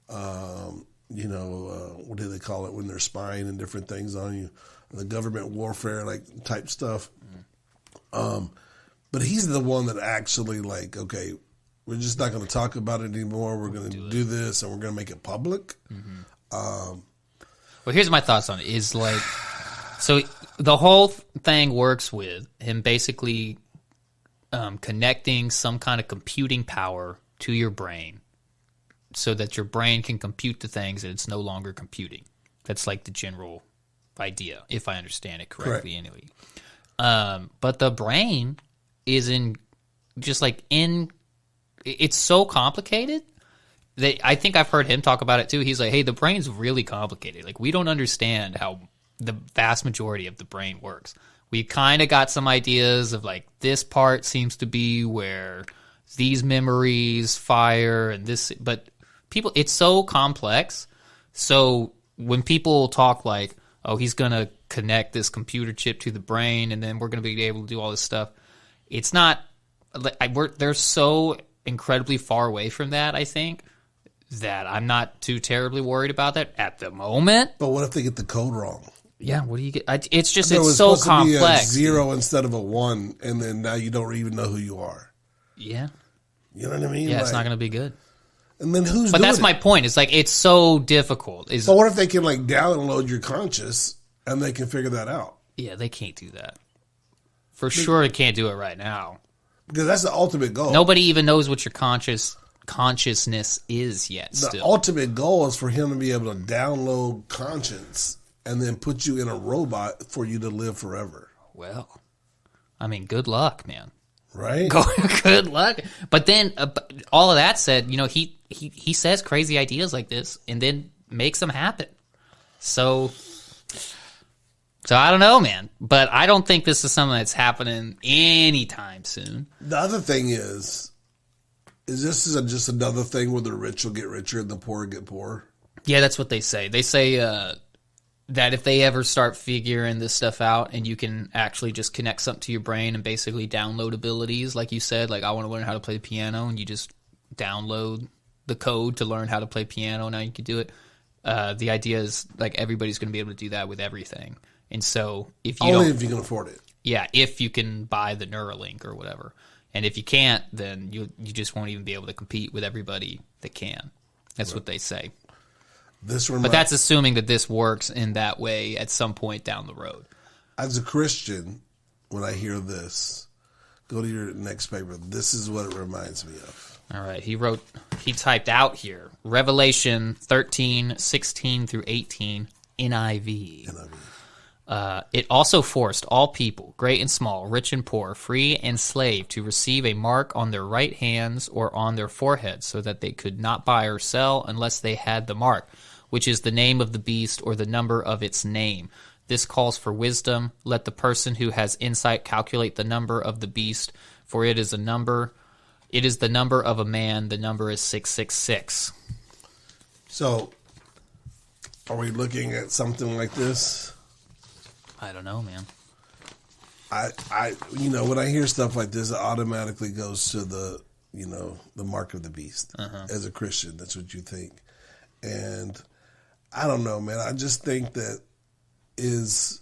what do they call it when they're spying and different things on you? The government warfare, like type stuff. But he's the one that actually like, okay, we're just not going to talk about it anymore. We're going to do this and we're going to make it public. Well, here's my thoughts on it. Is like, so the whole thing works with him basically connecting some kind of computing power to your brain so that your brain can compute the things and it's no longer computing. That's like the general idea, if I understand it correctly anyway. But the brain is it's so complicated. I think I've heard him talk about it too. He's like, hey, the brain's really complicated. Like, we don't understand how the vast majority of the brain works. We kind of got some ideas of like this part seems to be where these memories fire and this, but people, it's so complex. So when people talk like, oh, he's going to connect this computer chip to the brain and then we're going to be able to do all this stuff, it's not, they're so incredibly far away from that, I think, that I'm not too terribly worried about that at the moment. But what if they get the code wrong? Yeah, what do you get? It's just, It was it's so supposed to be a complex. 0 instead of a 1, and then now you don't even know who you are. Yeah. You know what I mean? Yeah, it's Like, not going to be good. And then who's But doing that's my it? point. It's like, it's so difficult. But what if they can like download your conscious and they can figure that out? Yeah, they can't do that. For sure, they can't do it right now. Because that's the ultimate goal. Nobody even knows what your consciousness is yet. The Still, ultimate goal is for him to be able to download conscience and then put you in a robot for you to live forever. well, I mean, good luck, man. Right? Good luck. But then, all of that said, you know, he says crazy ideas like this and then makes them happen. So I don't know, man. But I don't think this is something that's happening anytime soon. The other thing is this just another thing where the rich will get richer and the poor get poorer? Yeah, that's what they say. They say that if they ever start figuring this stuff out and you can actually just connect something to your brain and basically download abilities, like you said, like I want to learn how to play the piano, and you just download the code to learn how to play piano, now you can do it. The idea is like everybody's going to be able to do that with everything. And so if you Only if you can afford it. Yeah, if you can buy the Neuralink or whatever. And if you can't, then you just won't even be able to compete with everybody that can. That's what they say. But that's assuming that this works in that way at some point down the road. As a Christian, when I hear this, go to your next paper. This is what it reminds me of. All right, he typed out here, Revelation 13, 16 through 18, NIV. It also forced all people, great and small, rich and poor, free and slave, to receive a mark on their right hands or on their foreheads, so that they could not buy or sell unless they had the mark, which is the name of the beast or the number of its name. This calls for wisdom. Let the person who has insight calculate the number of the beast, for it is a number. It is the number of a man. The number is 666. So, are we looking at something like this? I don't know, man. When I hear stuff like this, it automatically goes to the mark of the beast. As a Christian, that's what you think. And I don't know, man. I just think that is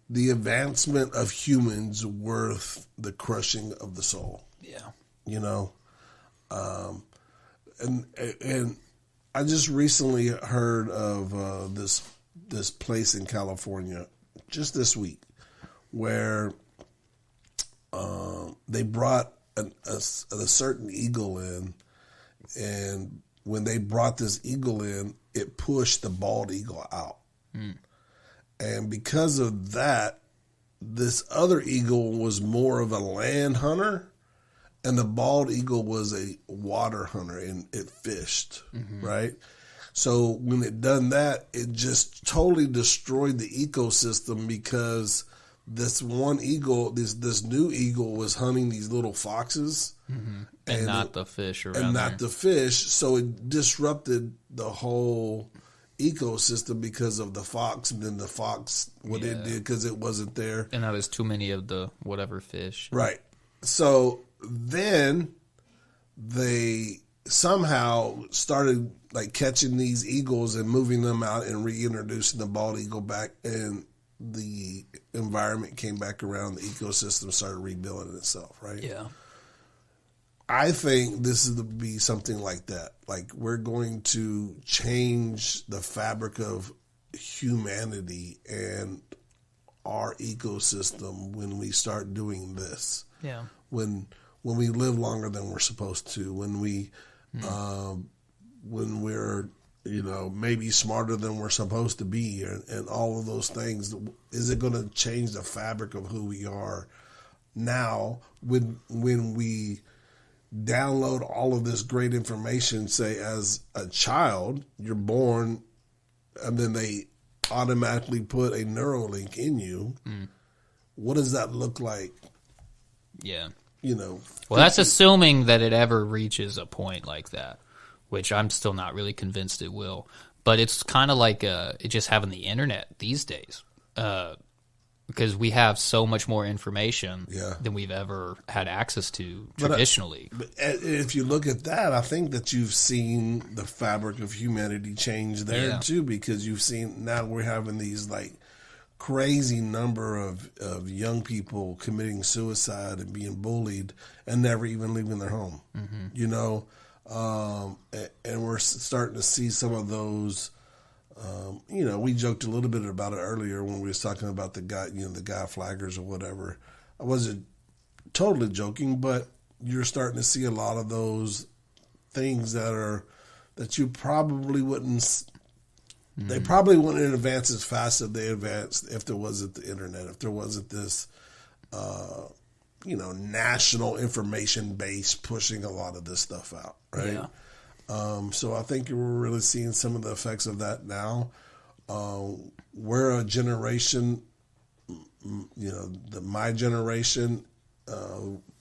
the advancement of humans worth the crushing of the soul? Yeah. You know? And I just recently heard of this place in California just this week where they brought a certain eagle in, and when they brought this eagle in, it pushed the bald eagle out. And because of that, this other eagle was more of a land hunter, and the bald eagle was a water hunter, and it fished, right? So when it done that, it just totally destroyed the ecosystem, because this one eagle, this new eagle was hunting these little foxes, and not the fish around and not there. the fish. So it disrupted the whole ecosystem because of the fox, and then the fox what it did because it wasn't there. And now there's too many of the whatever fish. Right. So then they somehow started like catching these eagles and moving them out and reintroducing the bald eagle back, and the environment came back around. The ecosystem started rebuilding itself. Right. Yeah. I think this is to be something like that. Like we're going to change the fabric of humanity and our ecosystem when we start doing this. Yeah. When we live longer than we're supposed to, when we're maybe smarter than we're supposed to be, and all of those things, is it going to change the fabric of who we are now when we download all of this great information? Say as a child, you're born, and then they automatically put a Neuralink in you. What does that look like? Yeah. Well, that's assuming that it ever reaches a point like that, which I'm still not really convinced it will. But it's kind of like just having the internet these days, because we have so much more information than we've ever had access to traditionally. But if you look at that, I think that you've seen the fabric of humanity change there too, because you've seen now we're having these like crazy number of young people committing suicide and being bullied and never even leaving their home. And we're starting to see some of those. We joked a little bit about it earlier when we was talking about the guy flaggers or whatever. I wasn't totally joking, but you're starting to see a lot of those things that you probably wouldn't. They probably wouldn't advance as fast as they advanced if there wasn't the internet, if there wasn't this, national information base pushing a lot of this stuff out, right? Yeah. So I think we're really seeing some of the effects of that now. We're a generation, my generation,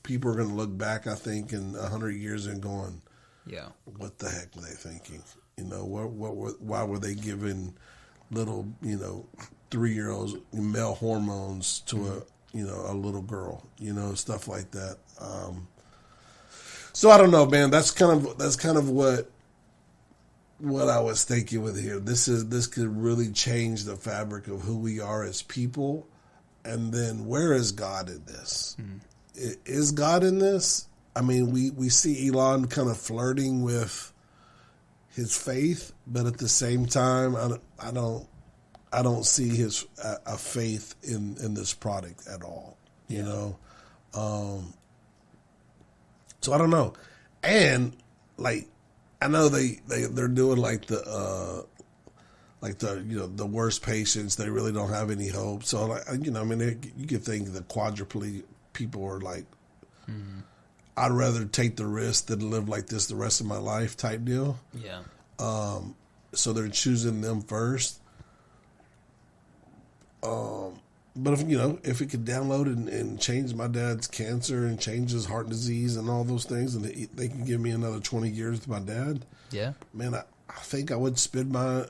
people are going to look back, I think, in 100 years and going, what the heck were they thinking? Why were they giving little, 3-year-olds male hormones to a little girl, stuff like that. So I don't know, man. That's kind of what I was thinking with here. This could really change the fabric of who we are as people. And then where is God in this? Is God in this? I mean, we see Elon kind of flirting with his faith, but at the same time, I don't see his a faith in this product at all. So I don't know, and like I know they're doing like the worst patients. They really don't have any hope. So you could think the quadriplegic people are like, I'd rather take the risk than live like this the rest of my life type deal. Yeah. So they're choosing them first. But if it could download and change my dad's cancer and change his heart disease and all those things, and they can give me another 20 years with my dad, man, I think I would spend my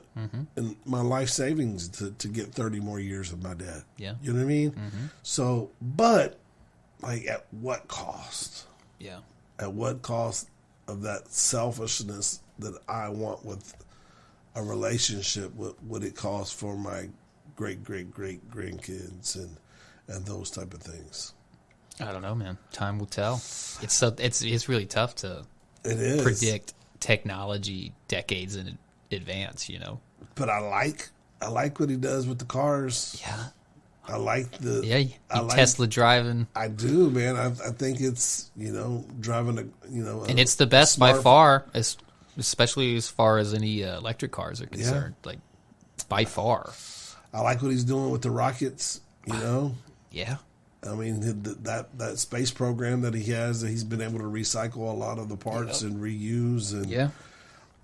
life savings to get 30 more years of my dad. Yeah. You know what I mean? So, but like at what cost? Yeah. At what cost of that selfishness that I want with a relationship? What would it cost for my great grandkids and those type of things? I don't know, man. Time will tell. It's really tough to predict technology decades in advance, But I like what he does with the cars. Yeah. I like the Tesla driving. I do, man. I think it's driving and it's the best by far, especially as far as any electric cars are concerned. Like by far. I like what he's doing with the rockets. Yeah. I mean that space program that he has, that he's been able to recycle a lot of the parts and reuse, and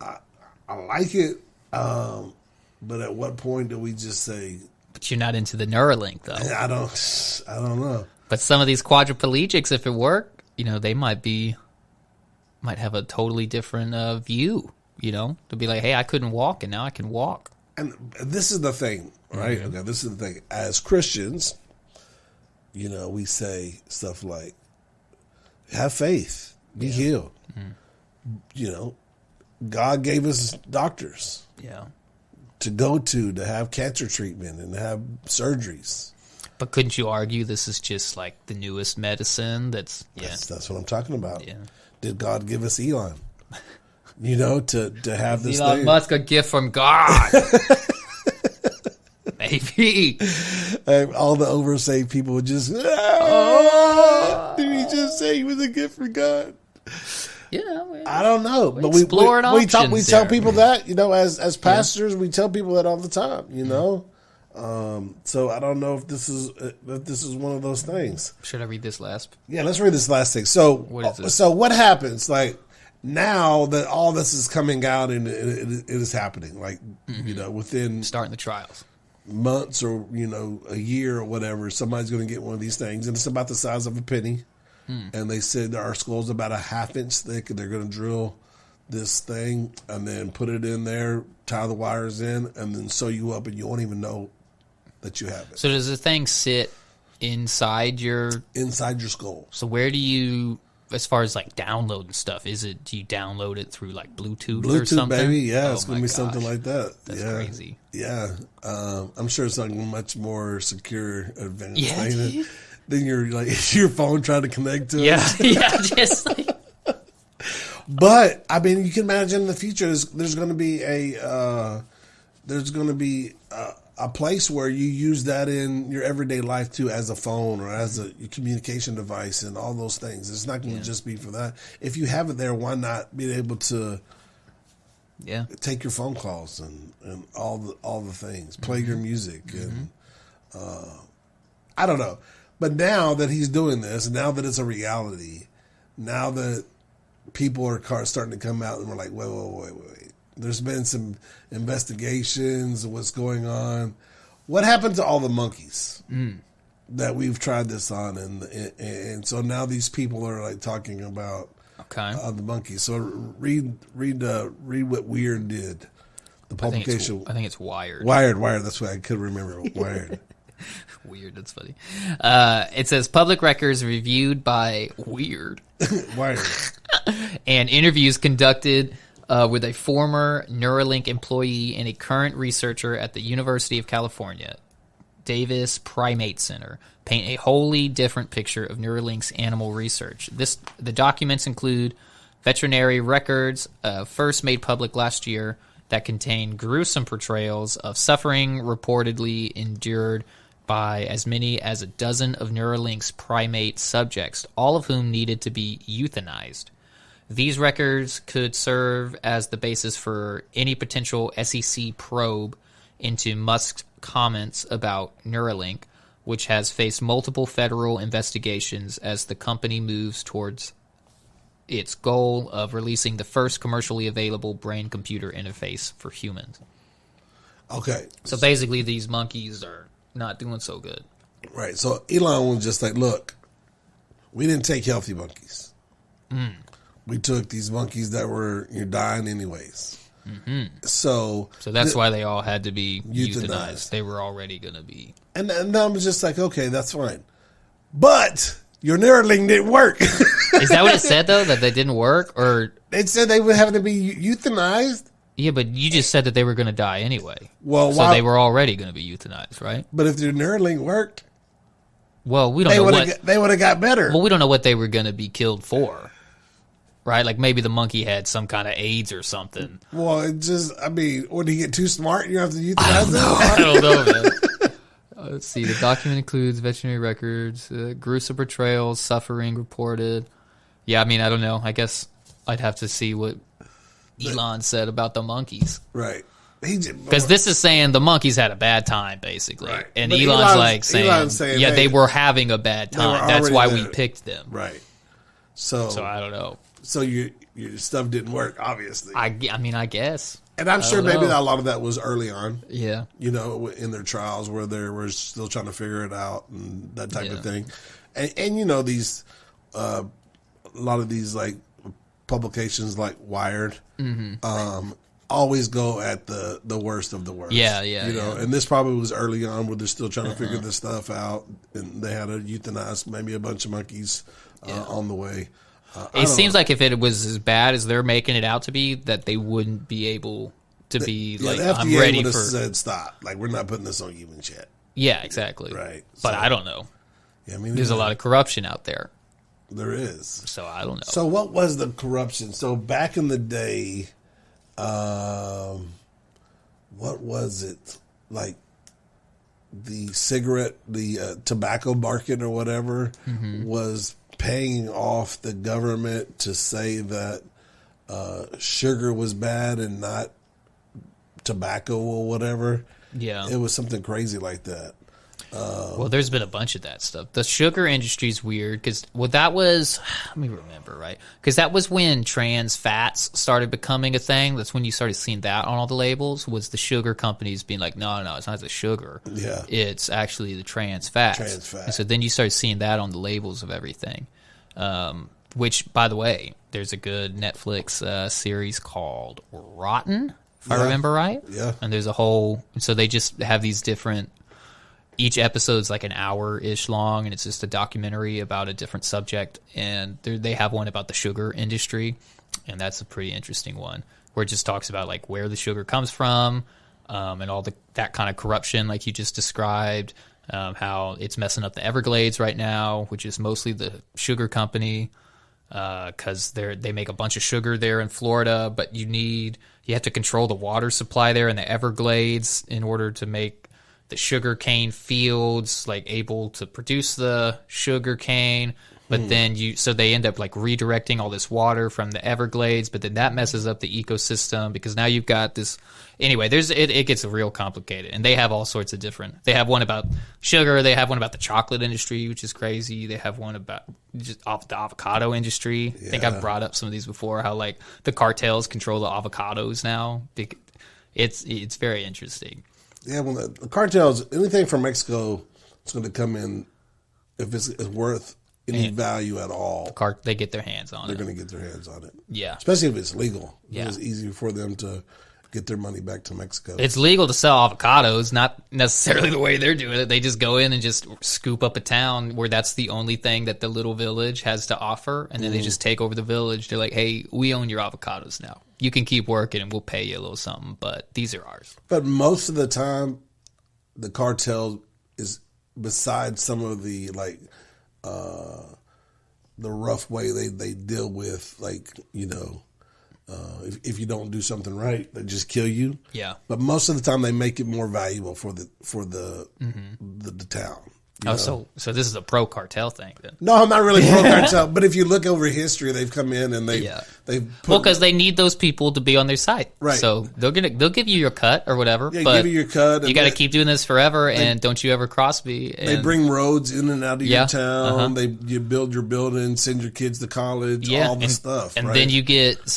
I like it. But at what point do we just say But you're not into the Neuralink, though. I don't know. But some of these quadriplegics, if it worked, they might have a totally different view, to be like, hey, I couldn't walk and now I can walk. And this is the thing, right? Mm-hmm. Okay, this is the thing. As Christians, we say stuff like, have faith, be healed. God gave us doctors to go to have cancer treatment and have surgeries. But couldn't you argue this is just like the newest medicine? That's what I'm talking about. Yeah. Did God give us Elon? To have this Elon thing. Musk a gift from God. Maybe. And all the oversaved people would just, did he just say he was a gift from God? I don't know, but we tell people that, as pastors, we tell people that all the time, So I don't know if this is one of those things. Should I read this last? Yeah, let's read this last thing. So what is this? So what happens? Like now that all this is coming out and it is happening, like within Starting the trials. months or a year or whatever, somebody's going to get one of these things, and it's about the size of a penny. And they said our skull's about a half-inch thick, and they're going to drill this thing and then put it in there, tie the wires in, and then sew you up, and you won't even know that you have it. So does the thing sit inside your skull? So where do you, as far as like downloading stuff, do you download it through like Bluetooth or something? Baby, yeah, it's going to be something like that. That's crazy. Yeah, I'm sure it's like a much more secure, advanced thing than your phone trying to connect to it. Yeah, just like. But I mean, you can imagine in the future, there's going to be a place where you use that in your everyday life too, as a phone or as a communication device and all those things. It's not going to just be for that. If you have it there, why not be able to take your phone calls and all the things, play your music and I don't know. But now that he's doing this, now that it's a reality, now that people are starting to come out and we're like, wait. There's been some investigations of what's going on. What happened to all the monkeys that we've tried this on? And so now these people are like talking about the monkeys. So read what Weird did. The publication. I think it's Wired. Wired. That's what I could remember. Wired. Weird. That's funny. It says public records reviewed by Weird. Wired. And interviews conducted with a former Neuralink employee and a current researcher at the University of California, Davis Primate Center, paint a wholly different picture of Neuralink's animal research. The documents include veterinary records first made public last year that contain gruesome portrayals of suffering reportedly endured by as many as a dozen of Neuralink's primate subjects, all of whom needed to be euthanized. These records could serve as the basis for any potential SEC probe into Musk's comments about Neuralink, which has faced multiple federal investigations as the company moves towards its goal of releasing the first commercially available brain-computer interface for humans. Okay. So basically these monkeys are not doing so good. Right. So Elon was just like, look, we didn't take healthy monkeys. We took these monkeys that were dying anyways. So that's why they all had to be euthanized. They were already going to be. And I'm just like, okay, that's fine. But your Neuralink didn't work. Is that what it said, though, that they didn't work? Or it said they would have to be euthanized. Yeah, but you just said that they were going to die anyway. Well, so they were already going to be euthanized, right? But if their Neuralink worked, well, we don't know they would have got better. Well, we don't know what they were going to be killed for, right? Like maybe the monkey had some kind of AIDS or something. Well, or did he get too smart? You have to euthanize them? I don't know, man. Let's see. The document includes veterinary records, gruesome portrayals, suffering reported. Yeah, I don't know. I guess I'd have to see what Elon said about the monkeys. Right. Because this is saying the monkeys had a bad time, basically. Right. And But Elon's saying, hey, they were having a bad time. That's why we picked them. Right. So I don't know. So your stuff didn't work, obviously. I guess. And I'm sure don't maybe know. a lot of that was early on. Yeah. In their trials where they were still trying to figure it out and that type of Yeah. thing. And these, a lot of these like publications like Wired, always go at the worst of the worst. Yeah. And this probably was early on where they're still trying to figure this stuff out, and they had to euthanize maybe a bunch of monkeys on the way. It seems like if it was as bad as they're making it out to be, that they wouldn't be able to be like, the FDA I'm ready would have for. said stop. Like, we're not putting this on humans yet. Yeah, exactly. Right. But So- I don't know. Yeah, I mean, There's a lot of corruption out there, There is. so I don't know. So what was the corruption? So back in the day, what was it like? The tobacco market or whatever was paying off the government to say that sugar was bad and not tobacco or whatever. Yeah. It was something crazy like that. Well, there's been a bunch of that stuff. The sugar industry's weird because, that was, let me remember, right? Because that was when trans fats started becoming a thing. That's when you started seeing that on all the labels, was the sugar companies being like, no, it's not the sugar. Yeah. It's actually the trans fats. Trans fat. And so then you started seeing that on the labels of everything. Which, by the way, there's a good Netflix series called Rotten, if I remember right. Yeah. And there's so they just have these different. Each episode's like an hour-ish long, and it's just a documentary about a different subject. And they have one about the sugar industry, and that's a pretty interesting one, where it just talks about like where the sugar comes from, and all that kind of corruption, like you just described, how it's messing up the Everglades right now, which is mostly the sugar company, because they make a bunch of sugar there in Florida, but you have to control the water supply there in the Everglades in order to make the sugar cane fields like able to produce the sugar cane, but then so they end up like redirecting all this water from the Everglades, but then that messes up the ecosystem because now you've got this. Anyway, it gets real complicated, and they have all sorts of different. They have one about sugar. They have one about the chocolate industry, which is crazy. They have one about just off the avocado industry. I think I've brought up some of these before. How like the cartels control the avocados now. It's very interesting. Yeah, well, the cartels, anything from Mexico is going to come in if it's worth any value at all. They get their hands on They're it. going to get their hands on it. Yeah. Especially if it's legal. Yeah. It's easy for them to get their money back to Mexico. It's legal to sell avocados, not necessarily the way they're doing it. They just go in and just scoop up a town where that's the only thing that the little village has to offer, and then they just take over the village. They're like, hey, we own your avocados now. You can keep working and we'll pay you a little something, but these are ours. But most of the time, the cartel is, besides some of the like the rough way they deal with, like, if you don't do something right, they just kill you. Yeah. But most of the time, they make it more valuable for the town. Oh, so this is a pro cartel thing then? No, I'm not really pro cartel, but if you look over history, they've come in and they've Well, because they need those people to be on their side, Right. So they'll give you your cut or whatever. Yeah, but give you your cut. You and got to keep doing this forever, and don't you ever cross me. They And, bring roads in and out of your town. Uh-huh. You build your building, send your kids to college, all the stuff. and right? then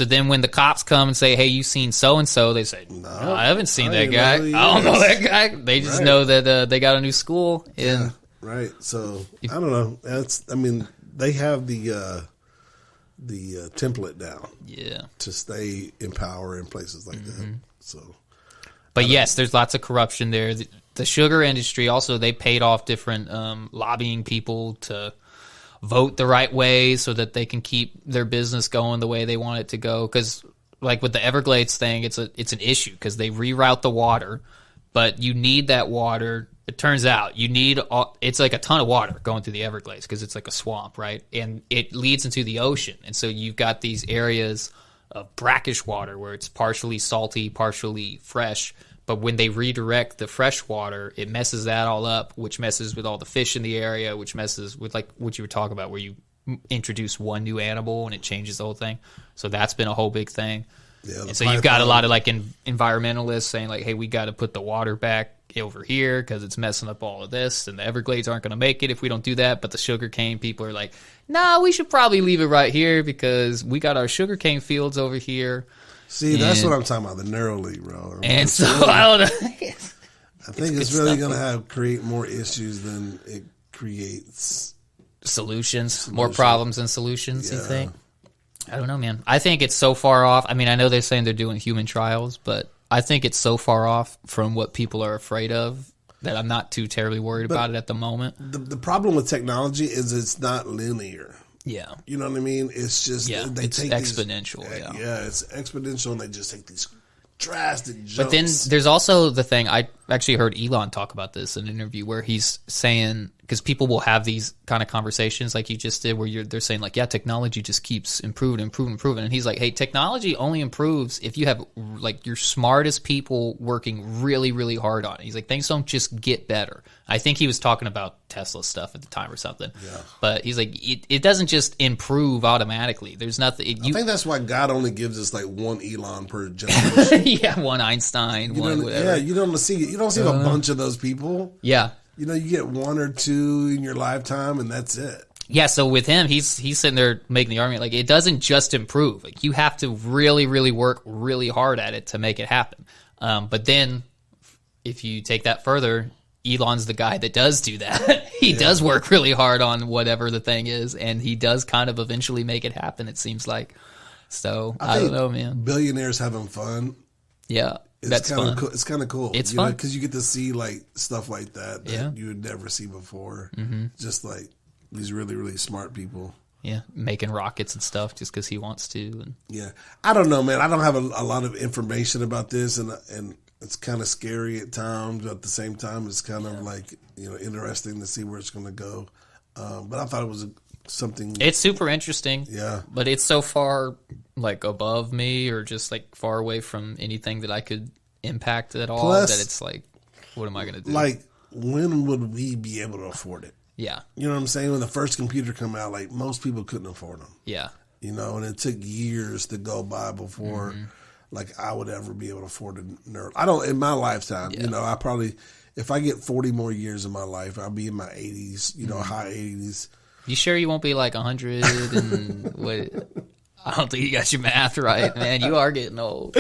then when the cops come and say, "Hey, you seen so and so?" They say, "No, I haven't seen that didn't guy. know who he I don't know is." that guy." They just Right. know that they got a new school. And Yeah, right. So I don't know. They have the template down yeah. to stay in power in places like that. So But yes, there's lots of corruption there. The sugar industry also, they paid off different lobbying people to vote the right way so that they can keep their business going the way they want it to go. Because like with the Everglades thing, it's an issue because they reroute the water, but you need that water. It turns out it's like a ton of water going through the Everglades because it's like a swamp, right? And it leads into the ocean. And so you've got these areas of brackish water where it's partially salty, partially fresh. But when they redirect the fresh water, it messes that all up, which messes with all the fish in the area, which messes with like what you were talking about where you introduce one new animal and it changes the whole thing. So that's been a whole big thing. yeah, And so you've got a lot of like environmentalists saying like, hey, we got to put the water back over here because it's messing up all of this, and the Everglades aren't going to make it if we don't do that. But the sugarcane people are like, nah, we should probably leave it right here because we got our sugarcane fields over here. See, that's what I'm talking about, the Neuralink, bro. And so, I don't know. I think it's really going to create more issues than it creates Solutions, more problems than solutions, you think? I don't know, man. I think it's so far off. I mean, I know they're saying they're doing human trials, but I think it's so far off from what people are afraid of that I'm not too terribly worried about it at the moment. The problem with technology is it's not linear. Yeah. You know what I mean? It's just it's take exponential. It's exponential, and they just take these drastic jumps. But then there's also the thing, I actually heard Elon talk about this in an interview where he's saying, because people will have these kind of conversations like you just did where they're saying like, yeah, technology just keeps improving. And he's like, hey, technology only improves if you have like your smartest people working really, really hard on it. He's like, things don't just get better. I think he was talking about Tesla stuff at the time or something. Yeah. But he's like, it doesn't just improve automatically. There's nothing. I think that's why God only gives us like one Elon per generation. Yeah, one Einstein, one whatever. Yeah, you don't see a bunch of those people. Yeah. You know, you get one or two in your lifetime, and that's it. Yeah, so with him, he's sitting there making the argument, like, it doesn't just improve. Like, you have to really, really work really hard at it to make it happen. But then, if you take that further, Elon's the guy that does do that. He does work really hard on whatever the thing is, and he does kind of eventually make it happen, it seems like. So, I don't know, man. Billionaires having fun. Yeah. That's fun. Cool. It's kind of cool. It's fun because you get to see like stuff like that you would never see before. Just like these really, really smart people. Yeah, making rockets and stuff just because he wants to. And yeah, I don't know, man. I don't have a lot of information about this, and it's kind of scary at times. But at the same time, it's kind of like interesting to see where it's going to go. But I thought it was something. It's super interesting. Yeah, but it's so far like above me or just like far away from anything that I could impact at all. Plus, that it's like, what am I going to do? Like, when would we be able to afford it? Yeah. You know what I'm saying? When the first computer came out, like, most people couldn't afford them. Yeah. You know, and it took years to go by before, like, I would ever be able to afford a nerd. In my lifetime, I probably, if I get 40 more years of my life, I'll be in my 80s, high 80s. You sure you won't be like 100 and what? I don't think you got your math right, man. You are getting old.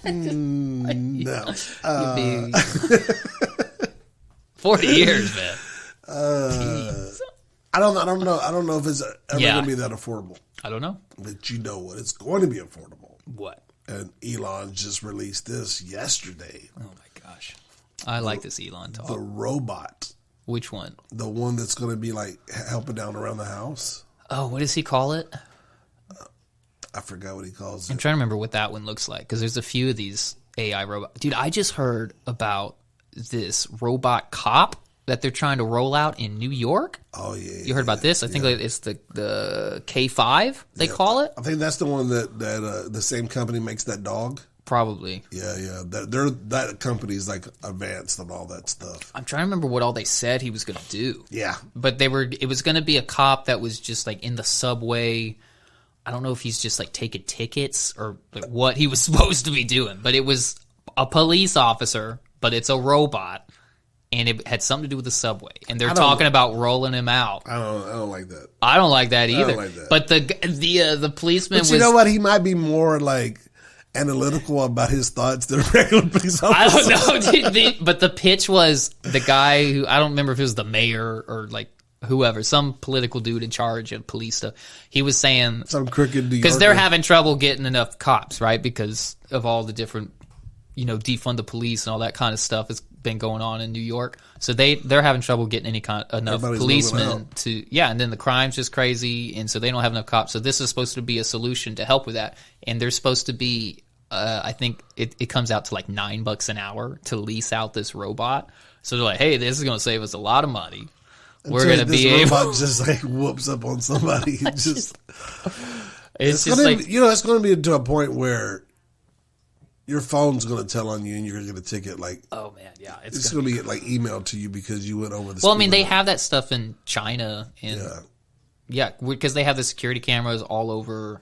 No. 40 years, man. I don't know if it's ever going to be that affordable. I don't know. But you know what? It's going to be affordable. What? And Elon just released this yesterday. Oh, my gosh. I like this Elon talk. The robot. Which one? The one that's going to be like helping down around the house. Oh, what does he call it? I forgot what he calls it. I'm trying to remember what that one looks like because there's a few of these AI robots. Dude, I just heard about this robot cop that they're trying to roll out in New York. Oh, yeah. You heard about this? I think it's the K5, they call it. I think that's the one that the same company makes that dog. Probably. Yeah. That company's like advanced on all that stuff. I'm trying to remember what all they said he was going to do. Yeah. But it was going to be a cop that was just like in the subway. I don't know if he's just like taking tickets or like what he was supposed to be doing, but it was a police officer, but it's a robot, and it had something to do with the subway. And they're talking about rolling him out. I don't like that. I don't like that either. I don't like that. But the policeman was. You know what? He might be more like analytical about his thoughts than a regular police officer. I don't know, but the pitch was the guy who I don't remember if it was the mayor or like. Whoever, some political dude in charge of police stuff, he was saying some crooked because they're having trouble getting enough cops, right? Because of all the different, defund the police and all that kind of stuff has been going on in New York. So they're having trouble getting enough policemen to, and then the crime's just crazy, and so they don't have enough cops. So this is supposed to be a solution to help with that, and there's supposed to be, I think it comes out to like $9 an hour to lease out this robot. So they're like, hey, this is going to save us a lot of money. We're going to be able. Just like whoops up on somebody. it's just like it's going to be to a point where your phone's going to tell on you and you're going to get a ticket. Like, oh man, yeah, it's going to be like emailed to you because you went over the. Well, I mean, they have that stuff in China, and because they have the security cameras all over.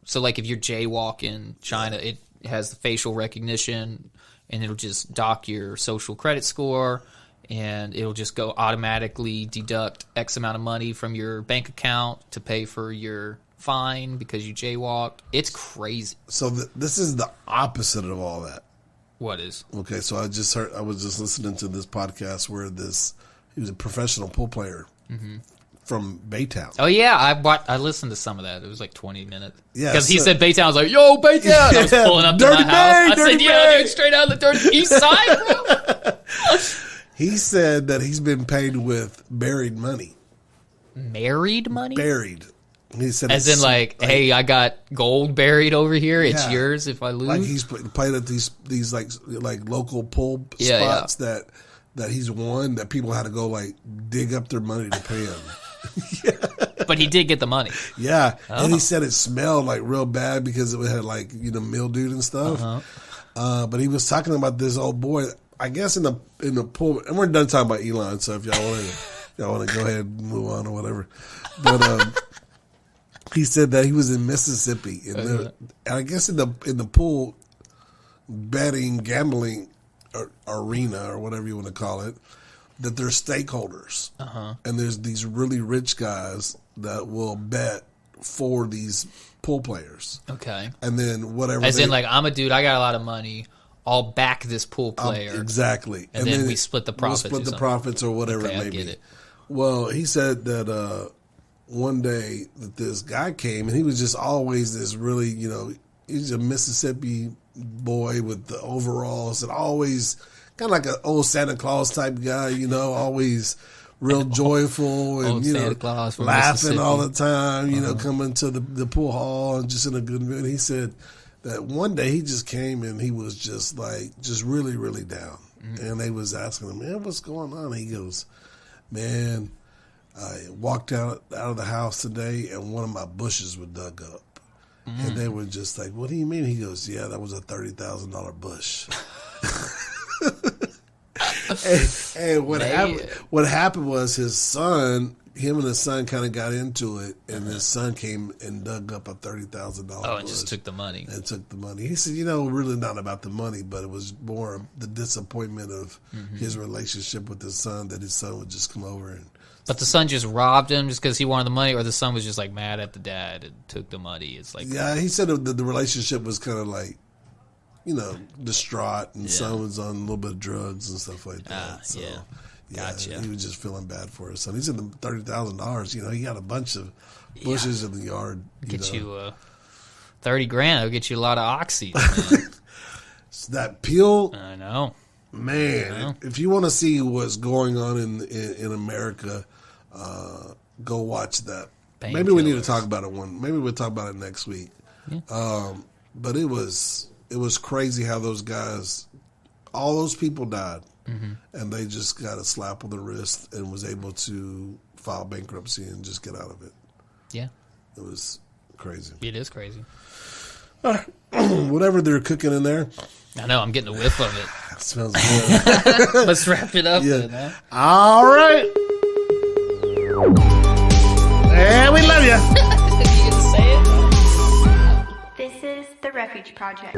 So, like, if you're jaywalking in China, it has the facial recognition, and it'll just dock your social credit score. And it'll just go automatically deduct X amount of money from your bank account to pay for your fine because you jaywalked. It's crazy. So this is the opposite of all that. What is? Okay, so I was just listening to this podcast where he was a professional pool player from Baytown. Oh yeah, I listened to some of that. It was like 20 minutes. Yeah, because he so- said Baytown. I was like, "Yo, Baytown!" I was pulling up to Dirty my house. Bay, I Dirty said, "Yeah, Bay." dude, straight out of the dirty east side, bro." He said that he's been paid with buried money. Married money? Buried. He said, As in, like, hey, I got gold buried over here. It's Yeah. yours if I lose. like he's played at these like local pool Yeah, spots that he's won, that people had to go like dig up their money to pay him. But he did get the money. Yeah, and he said it smelled like real bad because it had like mildew and stuff. But he was talking about this old boy, I guess in the pool, and we're done talking about Elon. So if y'all want to go ahead and move on or whatever, but he said that he was in Mississippi, and I guess in the pool betting gambling arena or whatever you want to call it, that there's stakeholders, and there's these really rich guys that will bet for these pool players. Okay. And then whatever. As in, like, I'm a dude, I got a lot of money. I'll back this pool player. Exactly. And then we split the profits. We'll split the profits or whatever Okay, it may I get be. it. Well, he said that one day that this guy came, and he was just always this really, he's a Mississippi boy with the overalls, and always kind of like an old Santa Claus type guy, always real joyful and Old Santa Claus from laughing all the Mississippi. time, coming to the pool hall and just in a good mood. He said that one day he just came and he was just really, really down. And they was asking him, man, what's going on? And he goes, man, I walked out of the house today and one of my bushes was dug up. And they were just like, what do you mean? He goes, yeah, that was a $30,000 bush. and what happened was him and his son kind of got into it, and his son came and dug up a $30,000 Oh, and just took the money. And took the money. He said, really not about the money, but it was more of the disappointment of his relationship with his son, that his son would just come over and... But the son just robbed him just because he wanted the money, or the son was just like mad at the dad and took the money. It's like, yeah, he said that the relationship was kind of like, distraught, and son was on a little bit of drugs and stuff like that. So, yeah. Gotcha. He was just feeling bad for his son. He said the $30,000. He got a bunch of bushes in the yard. Get you 30 grand. It'll get you a lot of oxy. Man. That peel, I know. man. If you want to see what's going on in America, go watch that. Maybe we need to talk about it Maybe we'll talk about it next week. Yeah. But it was crazy how those guys, all those people died, and they just got a slap on the wrist and was able to file bankruptcy and just get out of it. Yeah. It was crazy. It is crazy. Whatever they're cooking in there, I know. I'm getting a whiff of it. it smells good. Let's wrap it up Yeah. then, huh? All right. And we love you. You get to say it? This is The Refuge Project.